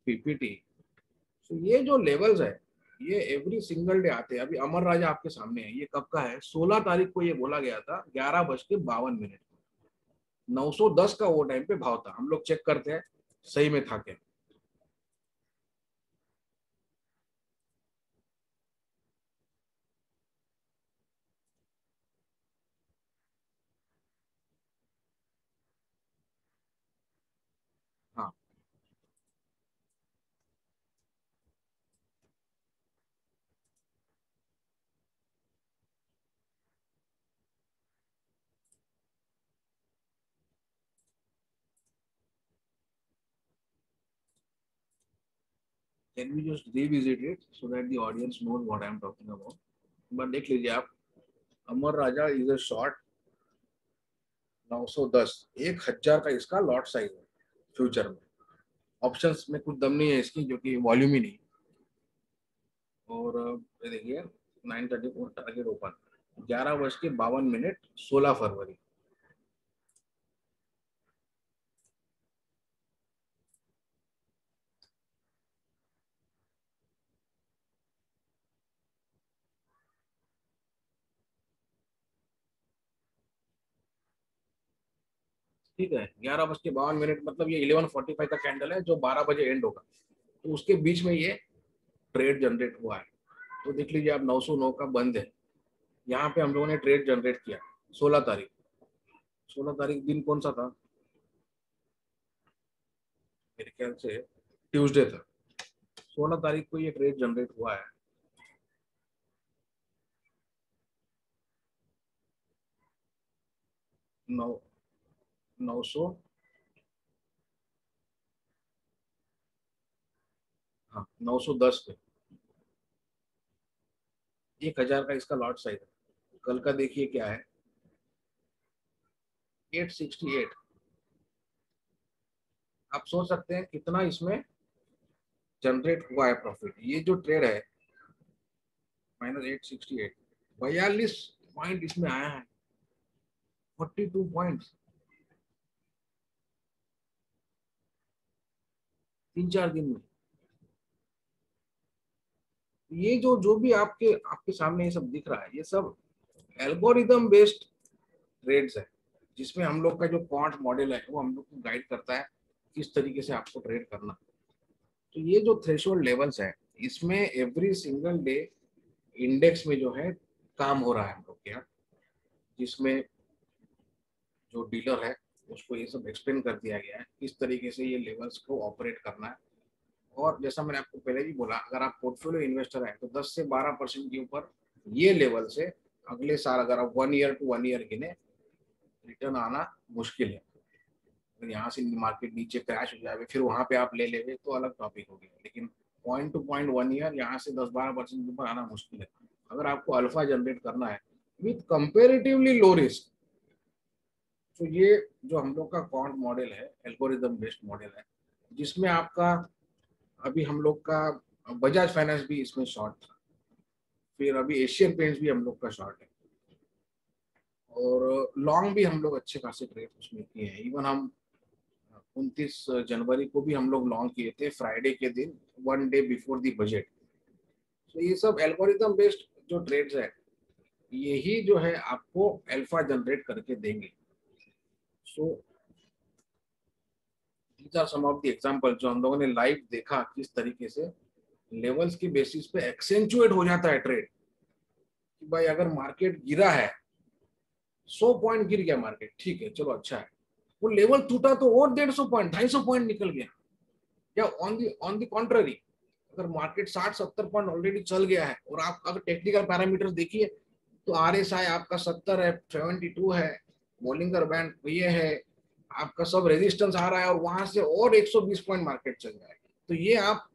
PPT. तो ये जो लेवल्स है, ये एवरी सिंगल डे आते हैं। अभी अमर राजा आपके सामने है, ये कब का है, 16 तारीख को ये बोला गया था 11:52। 910 का वो टाइम पे भाव था। हम लोग चेक करते हैं सही में था क्या। हाँ, can we just revisit it so that the audience knows what I am talking about. But देख लीजिए आप, अमर राजा इज अ शॉर्ट 910, 1000 का इसका लॉट साइज है फ्यूचर में। ऑप्शंस में कुछ दम नहीं है इसकी, जो कि वॉल्यूम ही नहीं। और ये देखिए 9:34 टारगेट ओपन, 11:52, 16 फरवरी। ठीक है, 11:52, मतलब ये 11:45 का कैंडल है जो 12 बजे एंड होगा। तो उसके बीच में ये ट्रेड जनरेट हुआ है। तो देख लीजिए आप 909 का बंद है, यहाँ पे हम लोगों ने ट्रेड जनरेट किया 16 तारीख। 16 तारीख दिन कौन सा था, मेरे ख्याल से ट्यूसडे था। 16 तारीख को ये ट्रेड जनरेट हुआ है। नौ 900, हाँ 910 पे 1000 का इसका लॉट साइज है। कल का देखिए क्या है, 868। आप सोच सकते हैं कितना इसमें जनरेट हुआ है प्रॉफिट। ये जो ट्रेड है -868, 42 पॉइंट इसमें आया है, 42 पॉइंट 3-4 दिन में। ये जो जो भी आपके आपके सामने ये सब दिख रहा है, ये सब एल्गोरिदम बेस्ड ट्रेड्स है, जिसमें हम लोग का जो क्वांट मॉडल है वो हम लोग को गाइड करता है किस तरीके से आपको ट्रेड करना। तो ये जो थ्रेशोल्ड लेवल्स है, इसमें एवरी सिंगल डे इंडेक्स में जो है काम हो रहा है हम लोग के यहाँ, जिसमें जो डीलर है उसको ये सब एक्सप्लेन कर दिया गया है किस तरीके से ये लेवल्स को ऑपरेट करना है। और जैसा मैंने आपको पहले भी बोला, अगर आप पोर्टफोलियो इन्वेस्टर हैं तो 10 से 12% के ऊपर ये लेवल से अगले साल अगर आप 1 ईयर टू 1 ईयर गिने, रिटर्न आना मुश्किल है। अगर यहाँ से मार्केट नीचे क्रैश हो जाए फिर वहां पे आप ले लेंगे तो अलग टॉपिक होगी, लेकिन पॉइंट टू पॉइंट 1 ईयर यहाँ से 10-12% के ऊपर आना मुश्किल है। अगर आपको अल्फा जनरेट करना है विथ कंपेरेटिवली लो रिस्क, तो ये जो हम लोग का क्वांट मॉडल है, एल्गोरिदम बेस्ड मॉडल है, जिसमें आपका अभी हम लोग का बजाज फाइनेंस भी इसमें शॉर्ट था, फिर अभी एशियन पेंट्स भी हम लोग का शॉर्ट है, और लॉन्ग भी हम लोग अच्छे खासे ट्रेड उसमें किए हैं। इवन हम 29 जनवरी को भी हम लोग लॉन्ग किए थे, फ्राइडे के दिन, 1 डे बिफोर द बजट। तो ये सब एल्गोरिदम बेस्ड जो ट्रेड्स है, यही जो है आपको अल्फा जनरेट करके देंगे। So these are some of the example जो हम लोगों ने लाइव देखा, किस तरीके से लेवल्स की बेसिस पे एक्सेंचुएट हो जाता है ट्रेड। कि भाई अगर मार्केट गिरा है, 100 पॉइंट गिर गया मार्केट, ठीक है चलो अच्छा है, वो लेवल टूटा तो और 150 पॉइंट 250 पॉइंट निकल गया। या ऑन दी कॉन्ट्ररी, अगर मार्केट 60-70 पॉइंट ऑलरेडी चल गया है और आप अगर टेक्निकल पैरामीटर्स देखिए तो RSI आपका 70 है, 72 है, बॉलिंगर बैंड ये है, आपका सब रेजिस्टेंस आ रहा है, और वहां से और 120 पॉइंट मार्केट चल जाएगा। तो ये आप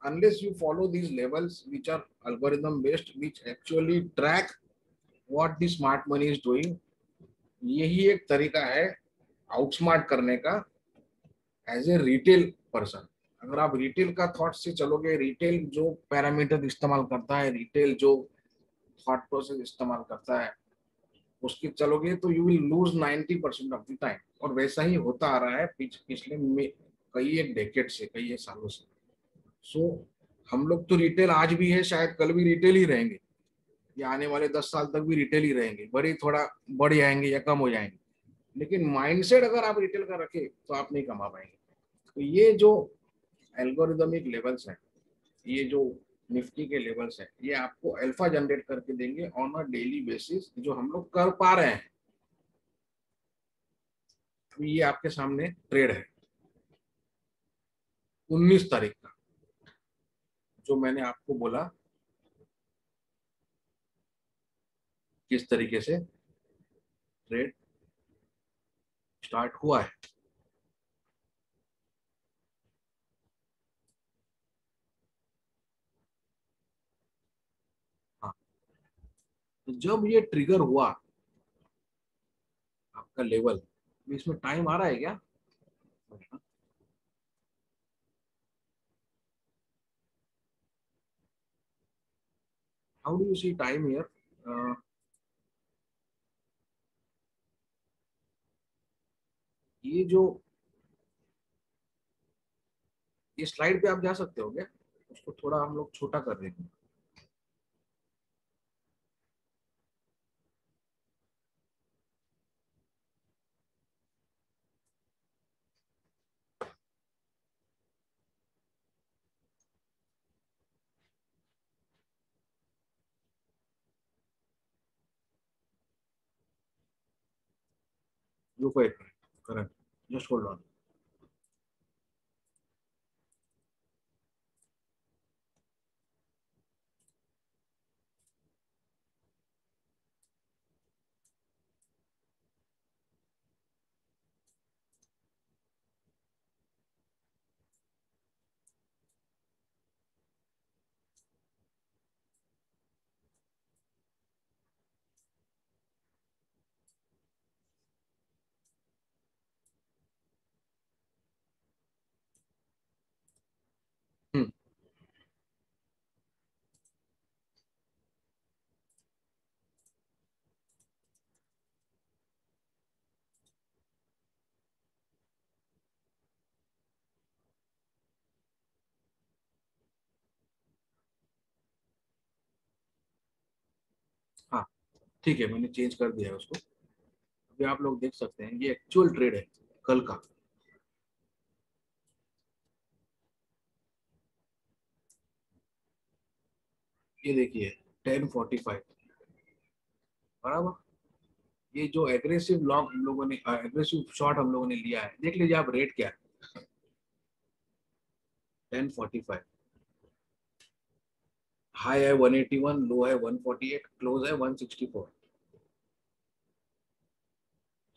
unless you follow these levels which are algorithm based, which actually track what the smart money is doing, यही एक तरीका है आउटस्मार्ट करने का एज ए रिटेल पर्सन। अगर आप रिटेल का थॉट से चलोगे, रिटेल जो पैरामीटर इस्तेमाल करता है, रिटेल जो थॉट प्रोसेस इस्तेमाल करता है, उसके चलोगे तो you will lose 90% of the time. और वैसा ही होता आ रहा है पिछले कई एक डेकेड से, कई एक सालों से। सो हम लोग तो रिटेल आज भी है, शायद कल भी रिटेल ही रहेंगे, या आने वाले 10 साल तक भी रिटेल ही रहेंगे, बड़ी थोड़ा बढ़ जाएंगे या कम हो जाएंगे, लेकिन माइंडसेट अगर आप रिटेल का रखे तो आप नहीं कमा पाएंगे। तो ये जो एल्गोरिदमिक लेवल्स है, ये जो निफ्टी के लेवल्स है, ये आपको अल्फा जनरेट करके देंगे ऑन अ डेली बेसिस, जो हम लोग कर पा रहे हैं। तो ये आपके सामने ट्रेड है 19 तारीख का, जो मैंने आपको बोला किस तरीके से ट्रेड स्टार्ट हुआ है। हाँ, तो जब ये ट्रिगर हुआ आपका लेवल, इसमें टाइम आ रहा है क्या? How do you see time here? ये जो ये स्लाइड पे आप जा सकते हो क्या? उसको थोड़ा हम लोग छोटा कर देंगे। Look for it. Correct. Just hold on. हम्म, हाँ ठीक है, मैंने चेंज कर दिया है उसको। अभी आप लोग देख सकते हैं ये एक्चुअल ट्रेड है कल का। ये देखिए 10:45 बराबर। ये जो एग्रेसिव लॉन्ग हम लोगों ने, एग्रेसिव शॉट हम लोगों ने लिया है, देख लीजिए आप रेट क्या है। 10:45 हाई है 181, लो है 148, क्लोज है 164।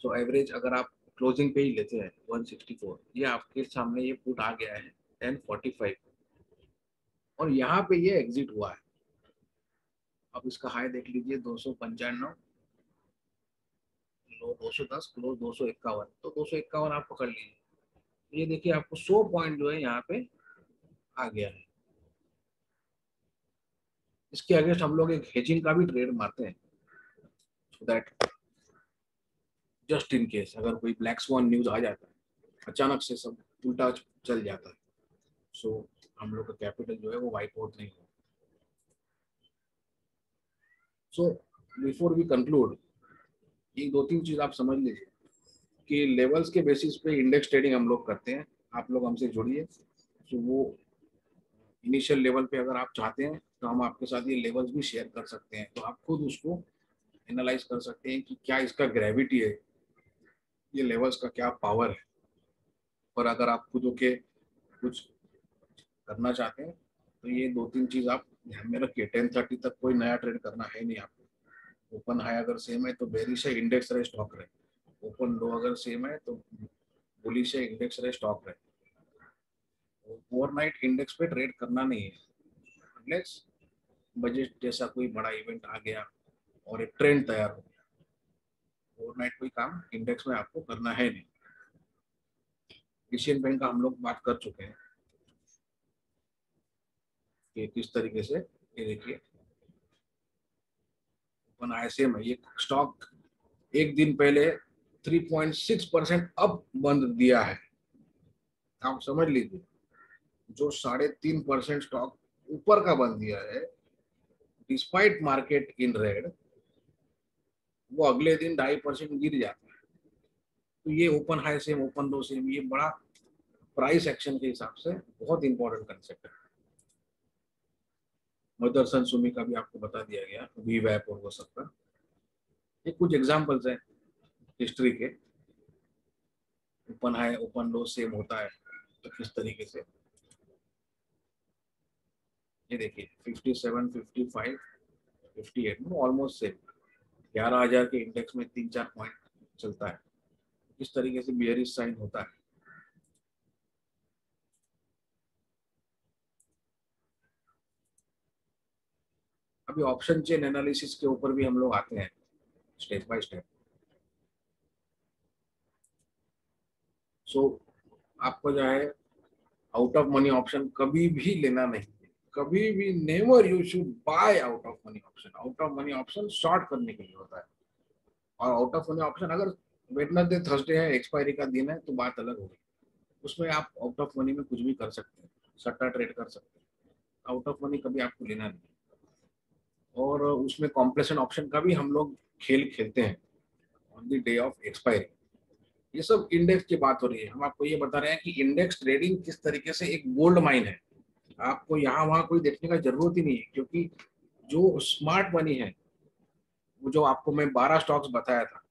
सो एवरेज अगर आप क्लोजिंग पे ही लेते हैं 164, ये आपके सामने ये पुट आ गया है 10:45, और यहाँ पे ये एग्जिट हुआ है। अब इसका हाई देख लीजिए 295, लो 210, क्लोज 251, तो 251 आप पकड़ लीजिए। ये देखिए आपको 100 पॉइंट जो है यहाँ पे आ गया है। इसके अगेंस्ट हम लोग एक हेजिंग का भी ट्रेड मारते हैं, so that just in case अगर कोई ब्लैक स्वान न्यूज आ जाता है, अचानक से सब उल्टा चल जाता है, सो हम लोग का कैपिटल जो है वो वाइप आउट नहीं हो। सो बिफोर वी कंक्लूड, ये दो तीन चीज आप समझ लीजिए कि लेवल्स के बेसिस पे इंडेक्स ट्रेडिंग हम लोग करते हैं। आप लोग हमसे जुड़िए, तो वो इनिशियल लेवल पे अगर आप चाहते हैं तो हम आपके साथ ये लेवल्स भी शेयर कर सकते हैं, तो आप खुद उसको एनालाइज कर सकते हैं कि क्या इसका ग्रेविटी है, ये लेवल्स का क्या पावर है। और अगर आप खुद के कुछ करना चाहते हैं तो ये दो तीन चीज आप ध्यान में रखिए। 10:30 तक कोई नया ट्रेड करना है नहीं आपको। ओपन हाई अगर सेम है तो बेरिश है, इंडेक्स रहे, स्टॉक रहे। ओपन लो अगर सेम है तो बुलिश है, इंडेक्स रहे, स्टॉक रहे। ओवरनाइट इंडेक्स पे ट्रेड करना नहीं है, अनलेस बजट जैसा कोई बड़ा इवेंट आ गया और एक ट्रेंड तैयार हो गया। ओवरनाइट कोई काम इंडेक्स में आपको करना है नहीं। एशियन बैंक का हम लोग बात कर चुके हैं कि किस तरीके से, ये देखिए ओपन आईएसएम है, ये स्टॉक एक दिन पहले 3.6% अब बंद दिया है। आप समझ लीजिए, जो 3.5% स्टॉक ऊपर का बंद दिया है डिस्पाइट मार्केट इन रेड, वो अगले दिन 2.5% गिर जाता है। तो ये ओपन हाई सेम, ओपन लो सेम, ये बड़ा प्राइस एक्शन के हिसाब से बहुत इंपॉर्टेंट कंसेप्ट है। मदरसन सुमी का भी आपको बता दिया गया, वी वैप और वो सबका। ये कुछ एग्जांपल्स हैं हिस्ट्री के। ओपन हाई ओपन लो सेम होता है तो किस तरीके से, ये देखिए 57, 55, 58 में ऑलमोस्ट सेम। 11,000 के इंडेक्स में 3-4 पॉइंट चलता है, इस तरीके से बियरिश साइन होता है। अभी ऑप्शन चेन एनालिसिस के ऊपर भी हम लोग आते हैं स्टेप बाय स्टेप। सो आपको जो है आउट ऑफ मनी ऑप्शन कभी भी लेना नहीं है, कभी भी never you should buy out of money option. Out of money option short करने के लिए होता है, और आउट ऑफ मनी ऑप्शन अगर वेडनेसडे थर्सडे है, एक्सपायरी का दिन है, तो बात अलग होगी। उसमें आप आउट ऑफ मनी में कुछ भी कर सकते हैं, सट्टा ट्रेड कर सकते हैं। आउट ऑफ मनी कभी आपको लेना नहीं। और उसमें कॉम्प्लेशन ऑप्शन का भी हम लोग खेल खेलते हैं on the day of expiry. ये सब इंडेक्स की बात हो रही है, हम आपको ये बता रहे हैं कि इंडेक्स ट्रेडिंग किस तरीके से एक गोल्ड माइन है। आपको यहाँ वहाँ कोई देखने का जरूरत ही नहीं है, क्योंकि जो स्मार्ट मनी है, वो जो आपको मैं 12 स्टॉक्स बताया था,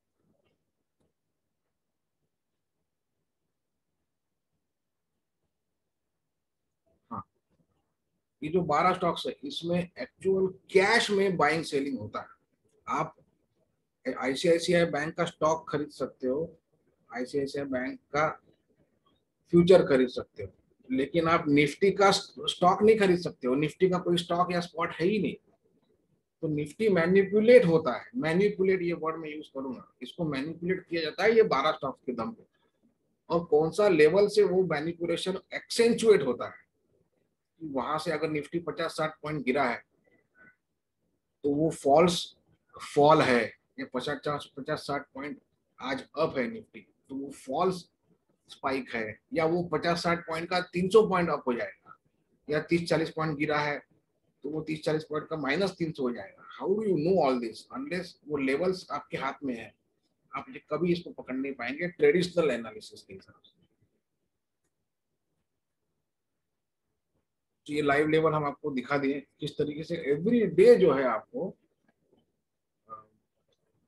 ये जो 12 स्टॉक्स है इसमें एक्चुअल कैश में बाइंग सेलिंग होता है। आप आईसीआईसीआई बैंक का स्टॉक खरीद सकते हो, आईसीआईसीआई बैंक का फ्यूचर खरीद सकते हो, लेकिन आप निफ्टी का स्टॉक नहीं खरीद सकते हो। निफ्टी का कोई स्टॉक या स्पॉट है ही नहीं। तो निफ्टी मैनिपुलेट होता है, मैनिपुलेट ये वर्ड मैं यूज करूंगा, इसको मैनिपुलेट किया जाता है ये 12 स्टॉक्स के दम पे। और कौन सा लेवल से वो मैनिपुलेशन एक्सेंचुएट होता है, वहां से अगर निफ्टी 50-60 पॉइंट गिरा है तो वो फॉल्स फॉल है। ये 50-60 पॉइंट आज अप है निफ्टी, तो वो फॉल्स स्पाइक है। या वो 50-60 पॉइंट का 300 पॉइंट अप हो जाएगा, या 30-40 पॉइंट गिरा है तो वो 30-40 पॉइंट का -300 हो जाएगा। How do you know all this unless वो लेवल्स आपके हाथ में है? आप ये कभी इसको पकड़ नहीं पाएंगे ट्रेडिशनल एनालिसिस के हिसाब से। तो ये लाइव लेवल हम आपको दिखा दिए किस तरीके से एवरी डे जो है आपको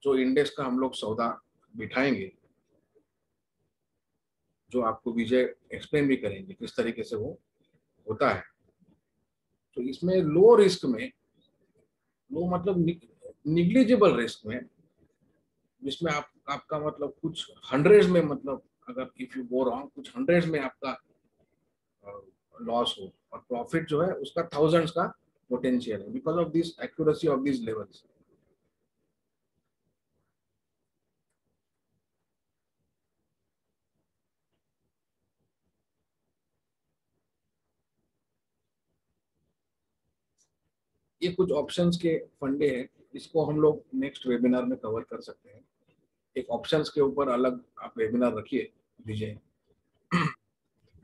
जो इंडेक्स का हम लोग सौदा बिठाएंगे, जो आपको विजय एक्सप्लेन भी करेंगे किस तरीके से वो होता है। तो इसमें लो रिस्क में, लो मतलब निग्लिजिबल रिस्क में, जिसमें आप आपका मतलब कुछ हंड्रेड्स में, मतलब अगर इफ यू गो रॉन्ग कुछ हंड्रेड्स में आपका लॉस हो, और प्रॉफिट जो है उसका थाउजेंड्स का पोटेंशियल है because of this accuracy of this levels. ये कुछ ऑप्शंस के फंडे हैं, इसको हम लोग नेक्स्ट वेबिनार में कवर कर सकते हैं। एक ऑप्शंस के ऊपर अलग आप वेबिनार रखिए विजय,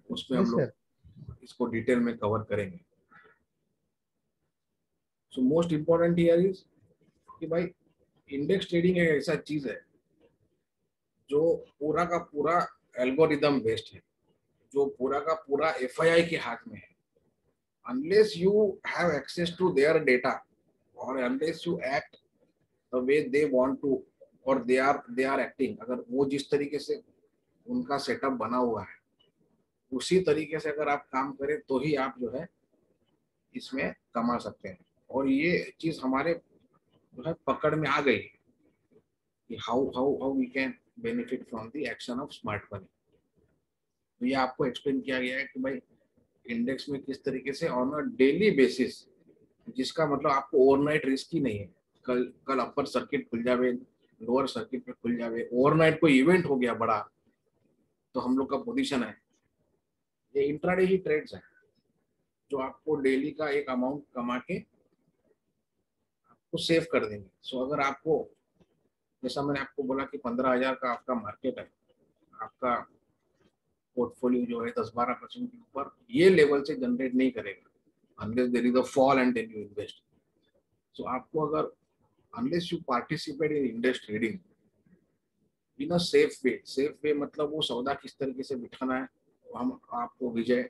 उसमें हम यस लोग सर। इसको डिटेल में कवर करेंगे। So most important here is कि भाई इंडेक्स ट्रेडिंग एक ऐसा चीज है जो पूरा का पूरा एल्गोरिदम बेस्ड है, जो पूरा का पूरा एफआईआई के हाथ में है। unless you have access to their data, or unless you act the way they want to, और they are acting, अगर वो जिस तरीके से उनका सेटअप बना हुआ है उसी तरीके से अगर आप काम करें तो ही आप जो है इसमें कमा सकते हैं। और ये चीज हमारे जो है पकड़ में आ गई कि how how how we can benefit from the action of smart money. तो ये आपको एक्सप्लेन किया गया है कि भाई इंडेक्स में किस तरीके से ऑन अ डेली बेसिस, जिसका मतलब आपको ओवरनाइट रिस्क ही नहीं है। कल कल अपर सर्किट खुल जावे, लोअर सर्किट पे खुल जावे, ओवरनाइट कोई इवेंट हो गया बड़ा, तो हम लोग का पोजीशन है। ये इंट्राडे ही ट्रेड्स है जो आपको डेली का एक अमाउंट कमा के आपको सेव कर देंगे। सो अगर आपको, जैसा मैंने आपको बोला कि 15,000 का आपका मार्केट है, आपका पोर्टफोलियो जो है 10-12% के ऊपर ये लेवल से जनरेट नहीं करेगा unless there is a fall and then you invest. So आपको अगर, unless you participate in index trading in a safe way मतलब वो सौदा किस तरीके से बिठाना है वो हम आपको विजय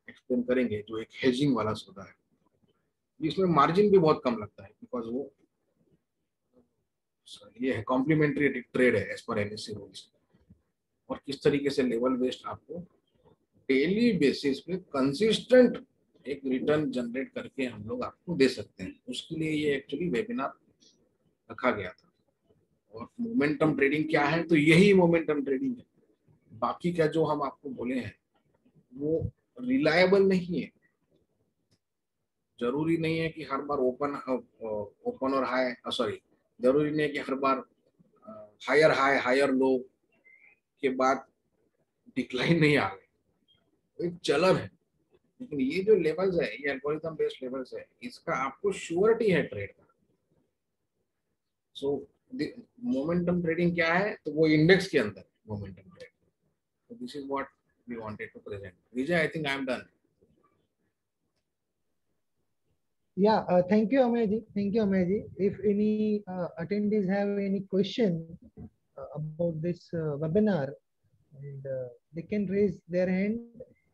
एक्सप्लेन करेंगे, जो एक हेजिंग वाला सौदा है जिसमें मार्जिन भी बहुत कम लगता है बिकॉज वो ये है कॉम्प्लीमेंट्री ट्रेड है एज पर एनएससी रूल्स। और किस तरीके से लेवल वेस्ट आपको डेली बेसिस पे कंसिस्टेंट एक रिटर्न जनरेट करके हम लोग आपको दे सकते हैं, उसके लिए ये एक्चुअली वेबिनार रखा गया था। और मोमेंटम ट्रेडिंग क्या है, तो यही मोमेंटम ट्रेडिंग है। बाकी का जो हम आपको बोले हैं वो रिलायबल नहीं है। जरूरी नहीं है कि हर बार ओपन और हाई, सॉरी, जरूरी नहीं है कि हर बार हायर हाई हायर लो के बाद डिक्लाइन नहीं आ गए, एक चलन है। लेकिन ये जो लेवल्स है, ये एल्गोरिथम बेस्ड लेवल्स है, इसका आपको श्योरिटी है ट्रेड का। सो मोमेंटम ट्रेडिंग क्या है, तो वो इंडेक्स के अंदर momentum trade. So this is what we wanted to present. Vijay, I think I am done. Yeah, thank you, Amay ji. Thank you, Amay ji. If any attendees have any question about this webinar, and they can raise their hand.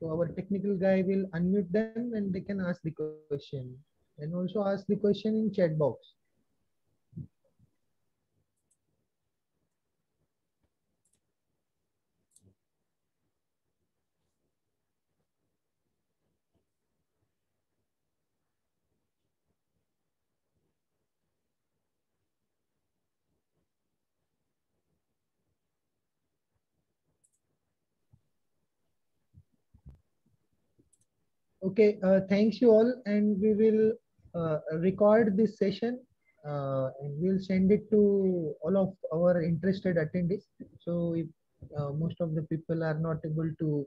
So our technical guy will unmute them and they can ask the question. And also ask the question in chat box. Okay, thanks you all, and we will record this session, and we'll send it to all of our interested attendees. So if most of the people are not able to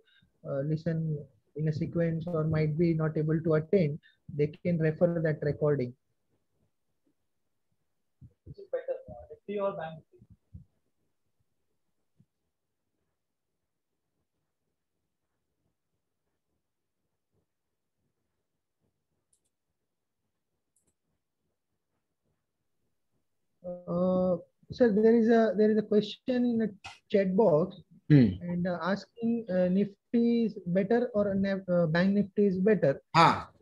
listen in a sequence or might be not able to attend, they can refer that recording. Which is better, Nifty or Bank Nifty? Sir, there is a question in the chat box and asking Nifty is better or Bank Nifty is better. हाँ,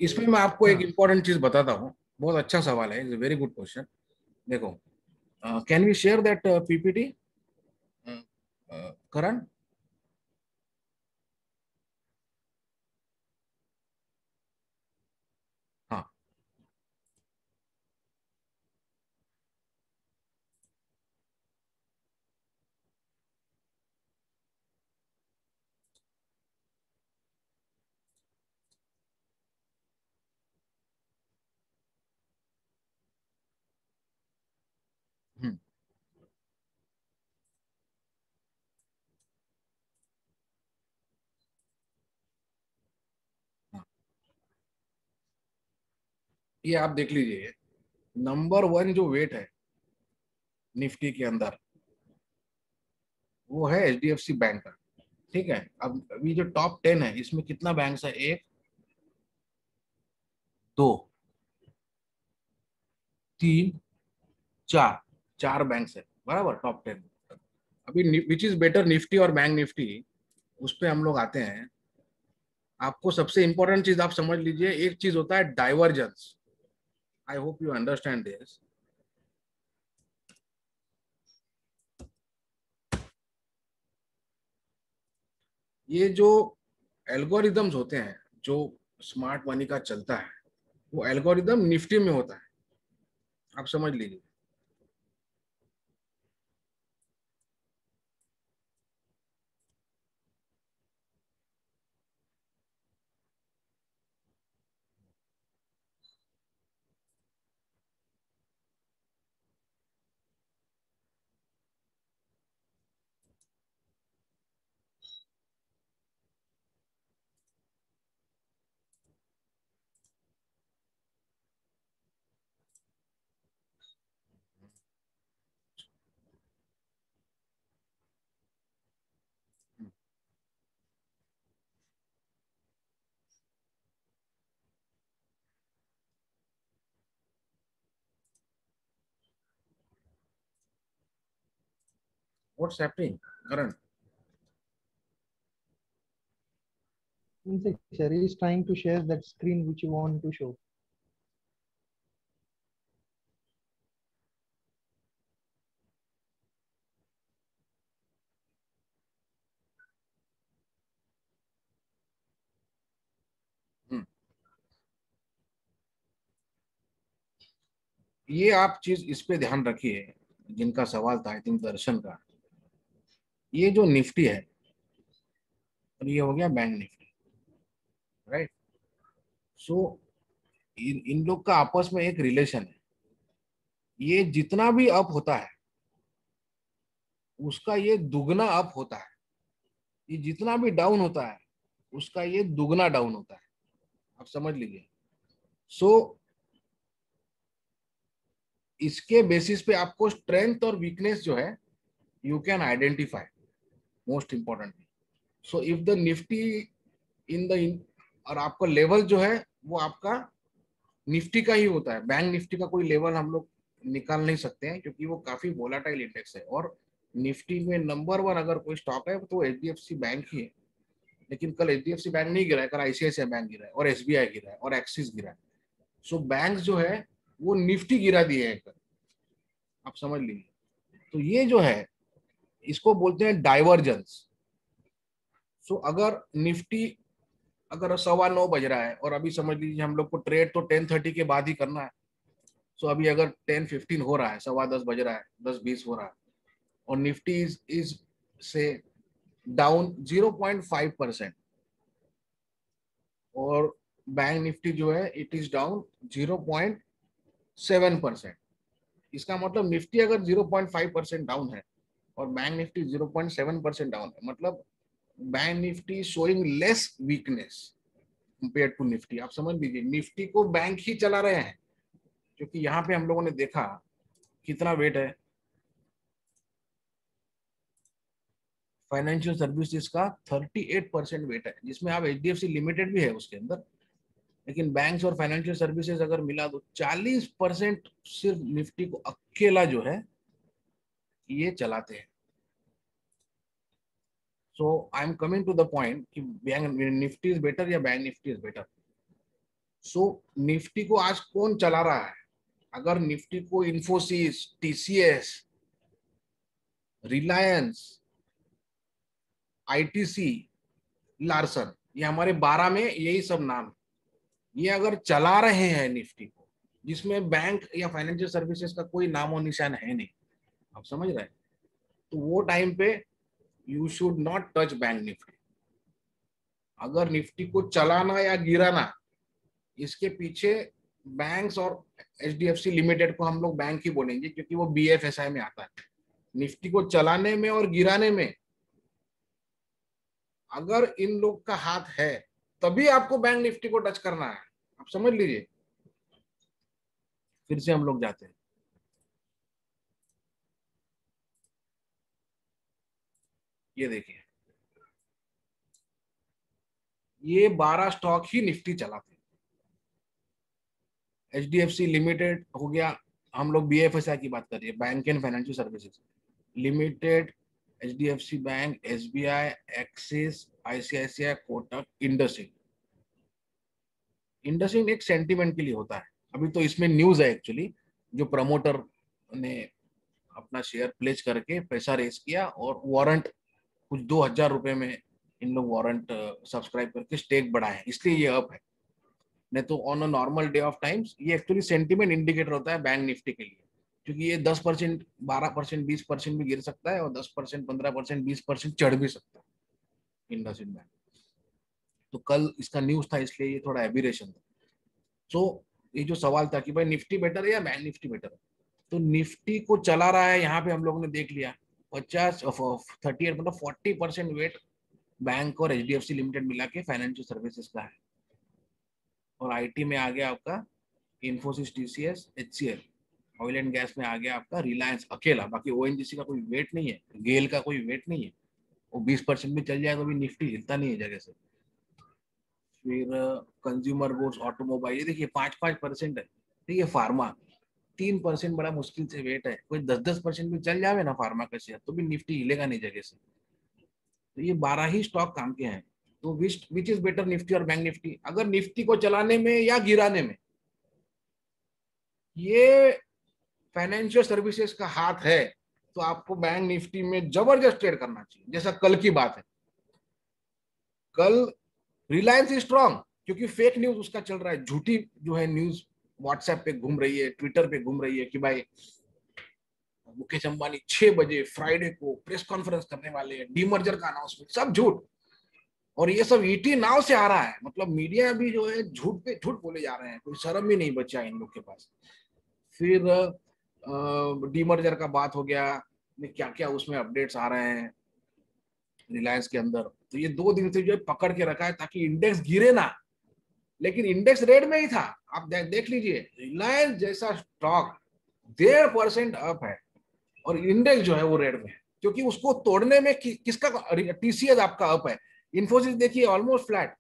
इसमें मैं आपको एक हाँ. Important चीज बताता हूँ. बहुत अच्छा सवाल है, it's a very good question. देखो, can we share that PPT Karan? हाँ. हम्म. हाँ. ये आप देख लीजिए, नंबर 1 जो वेट है निफ्टी के अंदर वो है एचडीएफसी बैंक का. ठीक है. अब अभी जो टॉप 10 है इसमें कितना बैंक्स है? एक, दो, तीन, चार. चार बैंक्स है बराबर टॉप 10. अभी विच इज बेटर, निफ्टी और बैंक निफ्टी, उस पर हम लोग आते हैं. आपको सबसे इंपॉर्टेंट चीज आप समझ लीजिए, एक चीज होता है divergence. I hope you understand this. ये जो एल्गोरिदम्स होते हैं जो स्मार्ट मनी का चलता है, वो एल्गोरिदम निफ्टी में होता है. आप समझ लीजिए. What's happening Karan? Sir, he is trying to share that screen which you want to show. ये आप चीज इस पे ध्यान रखिए, जिनका सवाल था आई थिंक दर्शन का. ये जो निफ्टी है और ये हो गया बैंक निफ्टी, राइट? सो इन लोग का आपस में एक रिलेशन है. ये जितना भी अप होता है उसका ये दुगना अप होता है. ये जितना भी डाउन होता है उसका ये दुगना डाउन होता है. आप समझ लीजिए. सो इसके बेसिस पे आपको स्ट्रेंथ और वीकनेस जो है you can identify, most importantly. So if the Nifty in the और आपका लेवल जो है वो आपका निफ्टी का ही होता है. बैंक निफ्टी का कोई लेवल हम लोग निकाल नहीं सकते हैं क्योंकि वो काफी वोलाटाइल इंडेक्स है. और निफ्टी में नंबर 1 अगर कोई स्टॉक है तो एचडीएफसी बैंक ही है. लेकिन कल एचडीएफसी बैंक नहीं गिरा है, कल आईसीआईसीआई बैंक गिरा है और एसबीआई गिरा है और एक्सिस गिरा है. सो बैंक जो है वो निफ्टी गिरा दिए है. आप समझ लीजिए. तो ये जो है इसको बोलते हैं डाइवर्जेंस. सो अगर निफ्टी अगर 9:15 बज रहा है और अभी समझ लीजिए हम लोग को ट्रेड तो 10:30 के बाद ही करना है. सो अभी अगर 10:15 हो रहा है, 10:15 बज रहा है, 10:20 हो रहा है और निफ्टी इज से डाउन 0.5%. और बैंक निफ्टी जो है इट इज डाउन 0.7%। इसका मतलब निफ्टी अगर 0.5% डाउन है और बैंक निफ्टी 0.7% डाउन है, मतलब bank Nifty showing less weakness compare to Nifty. आप समझ लीजिए निफ्टी को बैंक ही चला रहे हैं, क्योंकि यहाँ पे हम लोगों ने देखा कितना वेट है फाइनेंशियल सर्विसेज का, 38% वेट है, जिसमें आप एचडीएफसी लिमिटेड भी है उसके अंदर। लेकिन बैंक्स और फाइनेंशियल सर्विसेज अगर मिला तो 40% सिर्फ निफ्टी को अकेला जो है ये चलाते हैं। So I am coming to the point कि बैंक निफ्टी इज बेटर या bank Nifty is better. So Nifty को आज कौन चला रहा है? अगर निफ्टी को Infosys, TCS, Reliance, ITC, Larsen, ये हमारे 12 में यही सब नाम, ये अगर चला रहे हैं निफ्टी को, जिसमें बैंक या फाइनेंशियल सर्विसेज का कोई नाम और निशान है नहीं, आप समझ रहे हैं, तो वो टाइम पे you should not touch bank Nifty. अगर निफ्टी को चलाना या गिराना, इसके पीछे बैंक्स और एचडीएफसी लिमिटेड को हम लोग बैंक ही बोलेंगे, क्योंकि वो बीएफएसआई में आता है। निफ्टी को चलाने में और गिराने में अगर इन लोग का हाथ है, तभी आपको बैंक निफ्टी को टच करना है। आप समझ लीजिए। फिर से हम लोग जाते हैं, ये देखिए, ये 12 स्टॉक ही निफ्टी चलाते हैं। एचडीएफसी लिमिटेड हो गया, हम लोग बीएफएसआई की बात कर रहे हैं, bank and financial services limited, HDFC bank, SBI, axis, ICICI, Kotak, IndusInd. IndusInd एक सेंटीमेंट के लिए होता है। अभी तो इसमें न्यूज है एक्चुअली, जो प्रमोटर ने अपना शेयर प्लेज करके पैसा रेस किया और वारंट कुछ 2,000 रुपए में इन लोग वारंट सब्सक्राइब करके स्टेक बढ़ाए, इसलिए ये अप है। नहीं तो on a normal day of times ये एक्चुअली सेंटीमेंट इंडिकेटर होता है बैंक निफ्टी के लिए, क्योंकि ये 10%, 12%, 20% भी गिर सकता है और 10%, 15%, 20% चढ़ भी सकता है इंडसइंड बैंक। तो कल इसका न्यूज था, इसलिए ये थोड़ा एबिरेशन था। सो ये जो सवाल था कि भाई निफ्टी बेटर है या बैंक निफ्टी बेटर है, तो निफ्टी को चला रहा है, यहाँ पे हम लोगों ने देख लिया 38 मतलब 40% वेट बैंक और एचडीएफसी लिमिटेड मिला के फाइनेंशियल सर्विसेज का है। और आईटी में आ गया आपका Infosys, TCS, HCL. Oil and gas में आ गया आपका रिलायंस अकेला, बाकी ओएनजीसी का कोई वेट नहीं है, गेल का कोई वेट नहीं है। वो 20% भी चल जाए तो भी निफ्टी हिलता नहीं है जगह से। फिर कंज्यूमर गुड्स, ऑटोमोबाइल, ये देखिए 5-5% है। देखिए फार्मा 3% बड़ा मुश्किल से वेट है, कोई 10-10% भी चल जावे ना फार्मा का शेयर तो भी निफ्टी हिलेगा नहीं जगह से। तो ये 12 ही स्टॉक काम के हैं। तो विच इज बेटर, निफ्टी और बैंक निफ्टी? अगर निफ्टी को चलाने में या गिराने में ये फाइनेंशियल सर्विसेज का हाथ है, तो आपको बैंक निफ्टी में जबरदस्त ट्रेड करना चाहिए। जैसा कल की बात है, कल रिलायंस स्ट्रांग, क्योंकि फेक न्यूज उसका चल रहा है, झूठी जो है न्यूज व्हाट्सएप पे घूम रही है, ट्विटर पे घूम रही है कि भाई मुकेश अंबानी 6 बजे फ्राइडे को प्रेस कॉन्फ्रेंस करने वाले हैं, डीमर्जर का अनाउंसमेंट, सब झूठ। और ये सब ईटी नाव से आ रहा है, मतलब मीडिया भी जो है झूठ पे झूठ बोले जा रहे हैं, कोई शर्म ही नहीं बचा इन लोग के पास। फिर डीमर्जर का बात हो गया, क्या क्या उसमें अपडेट्स आ रहे हैं रिलायंस के अंदर। तो ये 2 दिन से जो है पकड़ के रखा है ताकि इंडेक्स गिरे ना, लेकिन इंडेक्स रेड में ही था। आप देख लीजिए रिलायंस जैसा स्टॉक 1.5% अप है और इंडेक्स जो है वो रेड में है, क्योंकि उसको तोड़ने में किसका, टीसीएस आपका अप है। इन्फोसिस देखिए ऑलमोस्ट फ्लैट,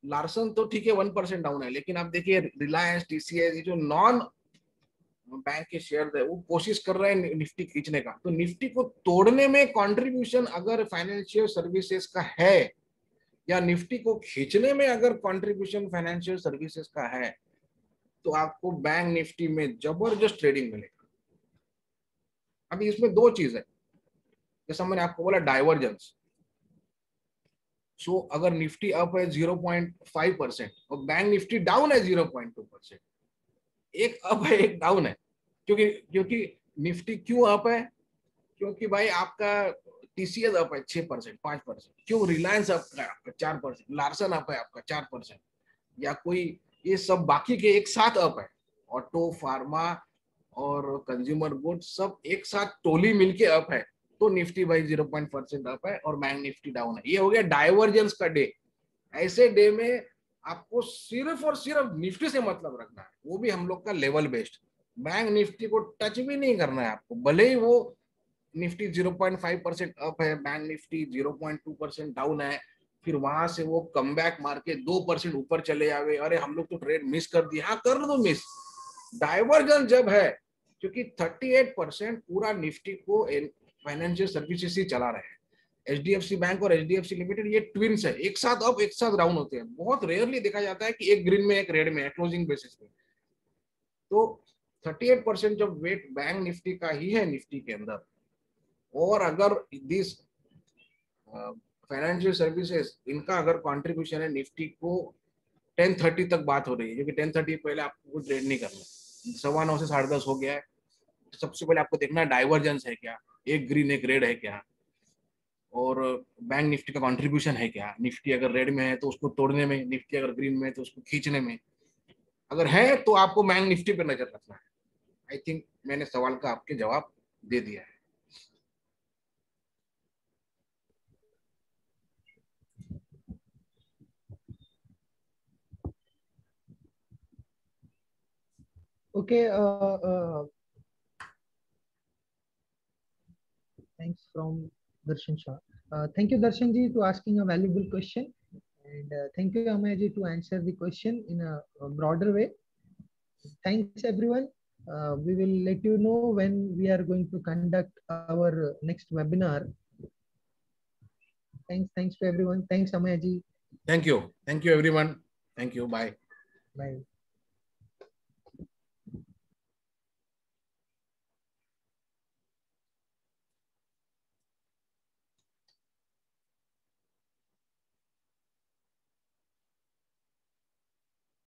लार्सन तो ठीक है 1% डाउन है, लेकिन आप देखिए रिलायंस, टीसीएस, ये जो नॉन बैंक के शेयर है वो कोशिश कर रहे हैं निफ्टी खींचने का। तो निफ्टी को तोड़ने में कंट्रीब्यूशन अगर फाइनेंशियल सर्विसेज का है, या निफ्टी को खींचने में अगर कंट्रीब्यूशन फाइनेंशियल सर्विसेज का है, तो आपको बैंक निफ्टी में जबरदस्त ट्रेडिंग मिलेगा। अभी इसमें दो चीज है, जैसा मैंने आपको बोला डाइवर्जेंस। सो अगर निफ्टी अप है 0.5% और बैंक निफ्टी डाउन है 0.2%, एक अप है एक डाउन है। क्योंकि क्योंकि निफ्टी क्यों अप है? क्योंकि भाई आपका टीसीएस अप है 6%, 5%, क्यों रिलायंस अप है आपका 4%, लार्सन अप है आपका 4%, या कोई ये सब बाकी के एक साथ अप है, ऑटो, फार्मा और कंज्यूमर गुड्स सब एक साथ टोली मिलके अप है, तो निफ्टी भाई 0% अप है और बैंक निफ्टी डाउन है। ये हो गया डाइवर्जेंस का डे। ऐसे डे में आपको सिर्फ और सिर्फ निफ्टी से मतलब रखना है, वो भी हम लोग का लेवल बेस्ड। बैंक निफ्टी को टच भी नहीं करना है आपको, भले ही वो निफ्टी 0.5% अप है, बैंक निफ्टी 0.2% डाउन है, फिर वहां से वो कम बैक मार के 2% ऊपर चले जावे, अरे हम लोग तो ट्रेड मिस कर दिया, हाँ कर दो मिस। डाइवर्जन जब है, क्योंकि 38% पूरा निफ्टी को फाइनेंशियल सर्विसेज ही चला रहे हैं। एचडीएफसी बैंक और एचडीएफसी लिमिटेड ये ट्विंस है, एक साथ अप एक साथ डाउन होते हैं, बहुत रेयरली देखा जाता है कि एक ग्रीन में एक रेड में है क्लोजिंग बेसिस पे। तो 38% जब वेट बैंक निफ्टी का ही है निफ्टी के अंदर, और अगर दिस फाइनेंशियल सर्विसेज इनका अगर कंट्रीब्यूशन है निफ्टी को 10:30 तक बात हो रही है, क्योंकि 10:30 पहले आपको ट्रेड नहीं करना, 9:15 से 10:30 हो गया है, सबसे पहले आपको देखना डाइवर्जेंस है क्या, एक ग्रीन एक रेड है क्या, और बैंक निफ्टी का कंट्रीब्यूशन है क्या, निफ्टी अगर रेड में है तो उसको तोड़ने में, निफ्टी अगर ग्रीन में है तो उसको खींचने में, अगर है तो आपको बैंक निफ्टी पे नजर रखना है। आई थिंक मैंने सवाल का आपके जवाब दे दिया है। Okay. Thanks from Darshan Shah. Thank you, Darshan ji, to asking a valuable question, and thank you, Amay ji, to answer the question in a broader way. Thanks, everyone. We will let you know when we are going to conduct our next webinar. Thanks to everyone. Thanks, Amay ji. Thank you everyone. Thank you. Bye. Bye.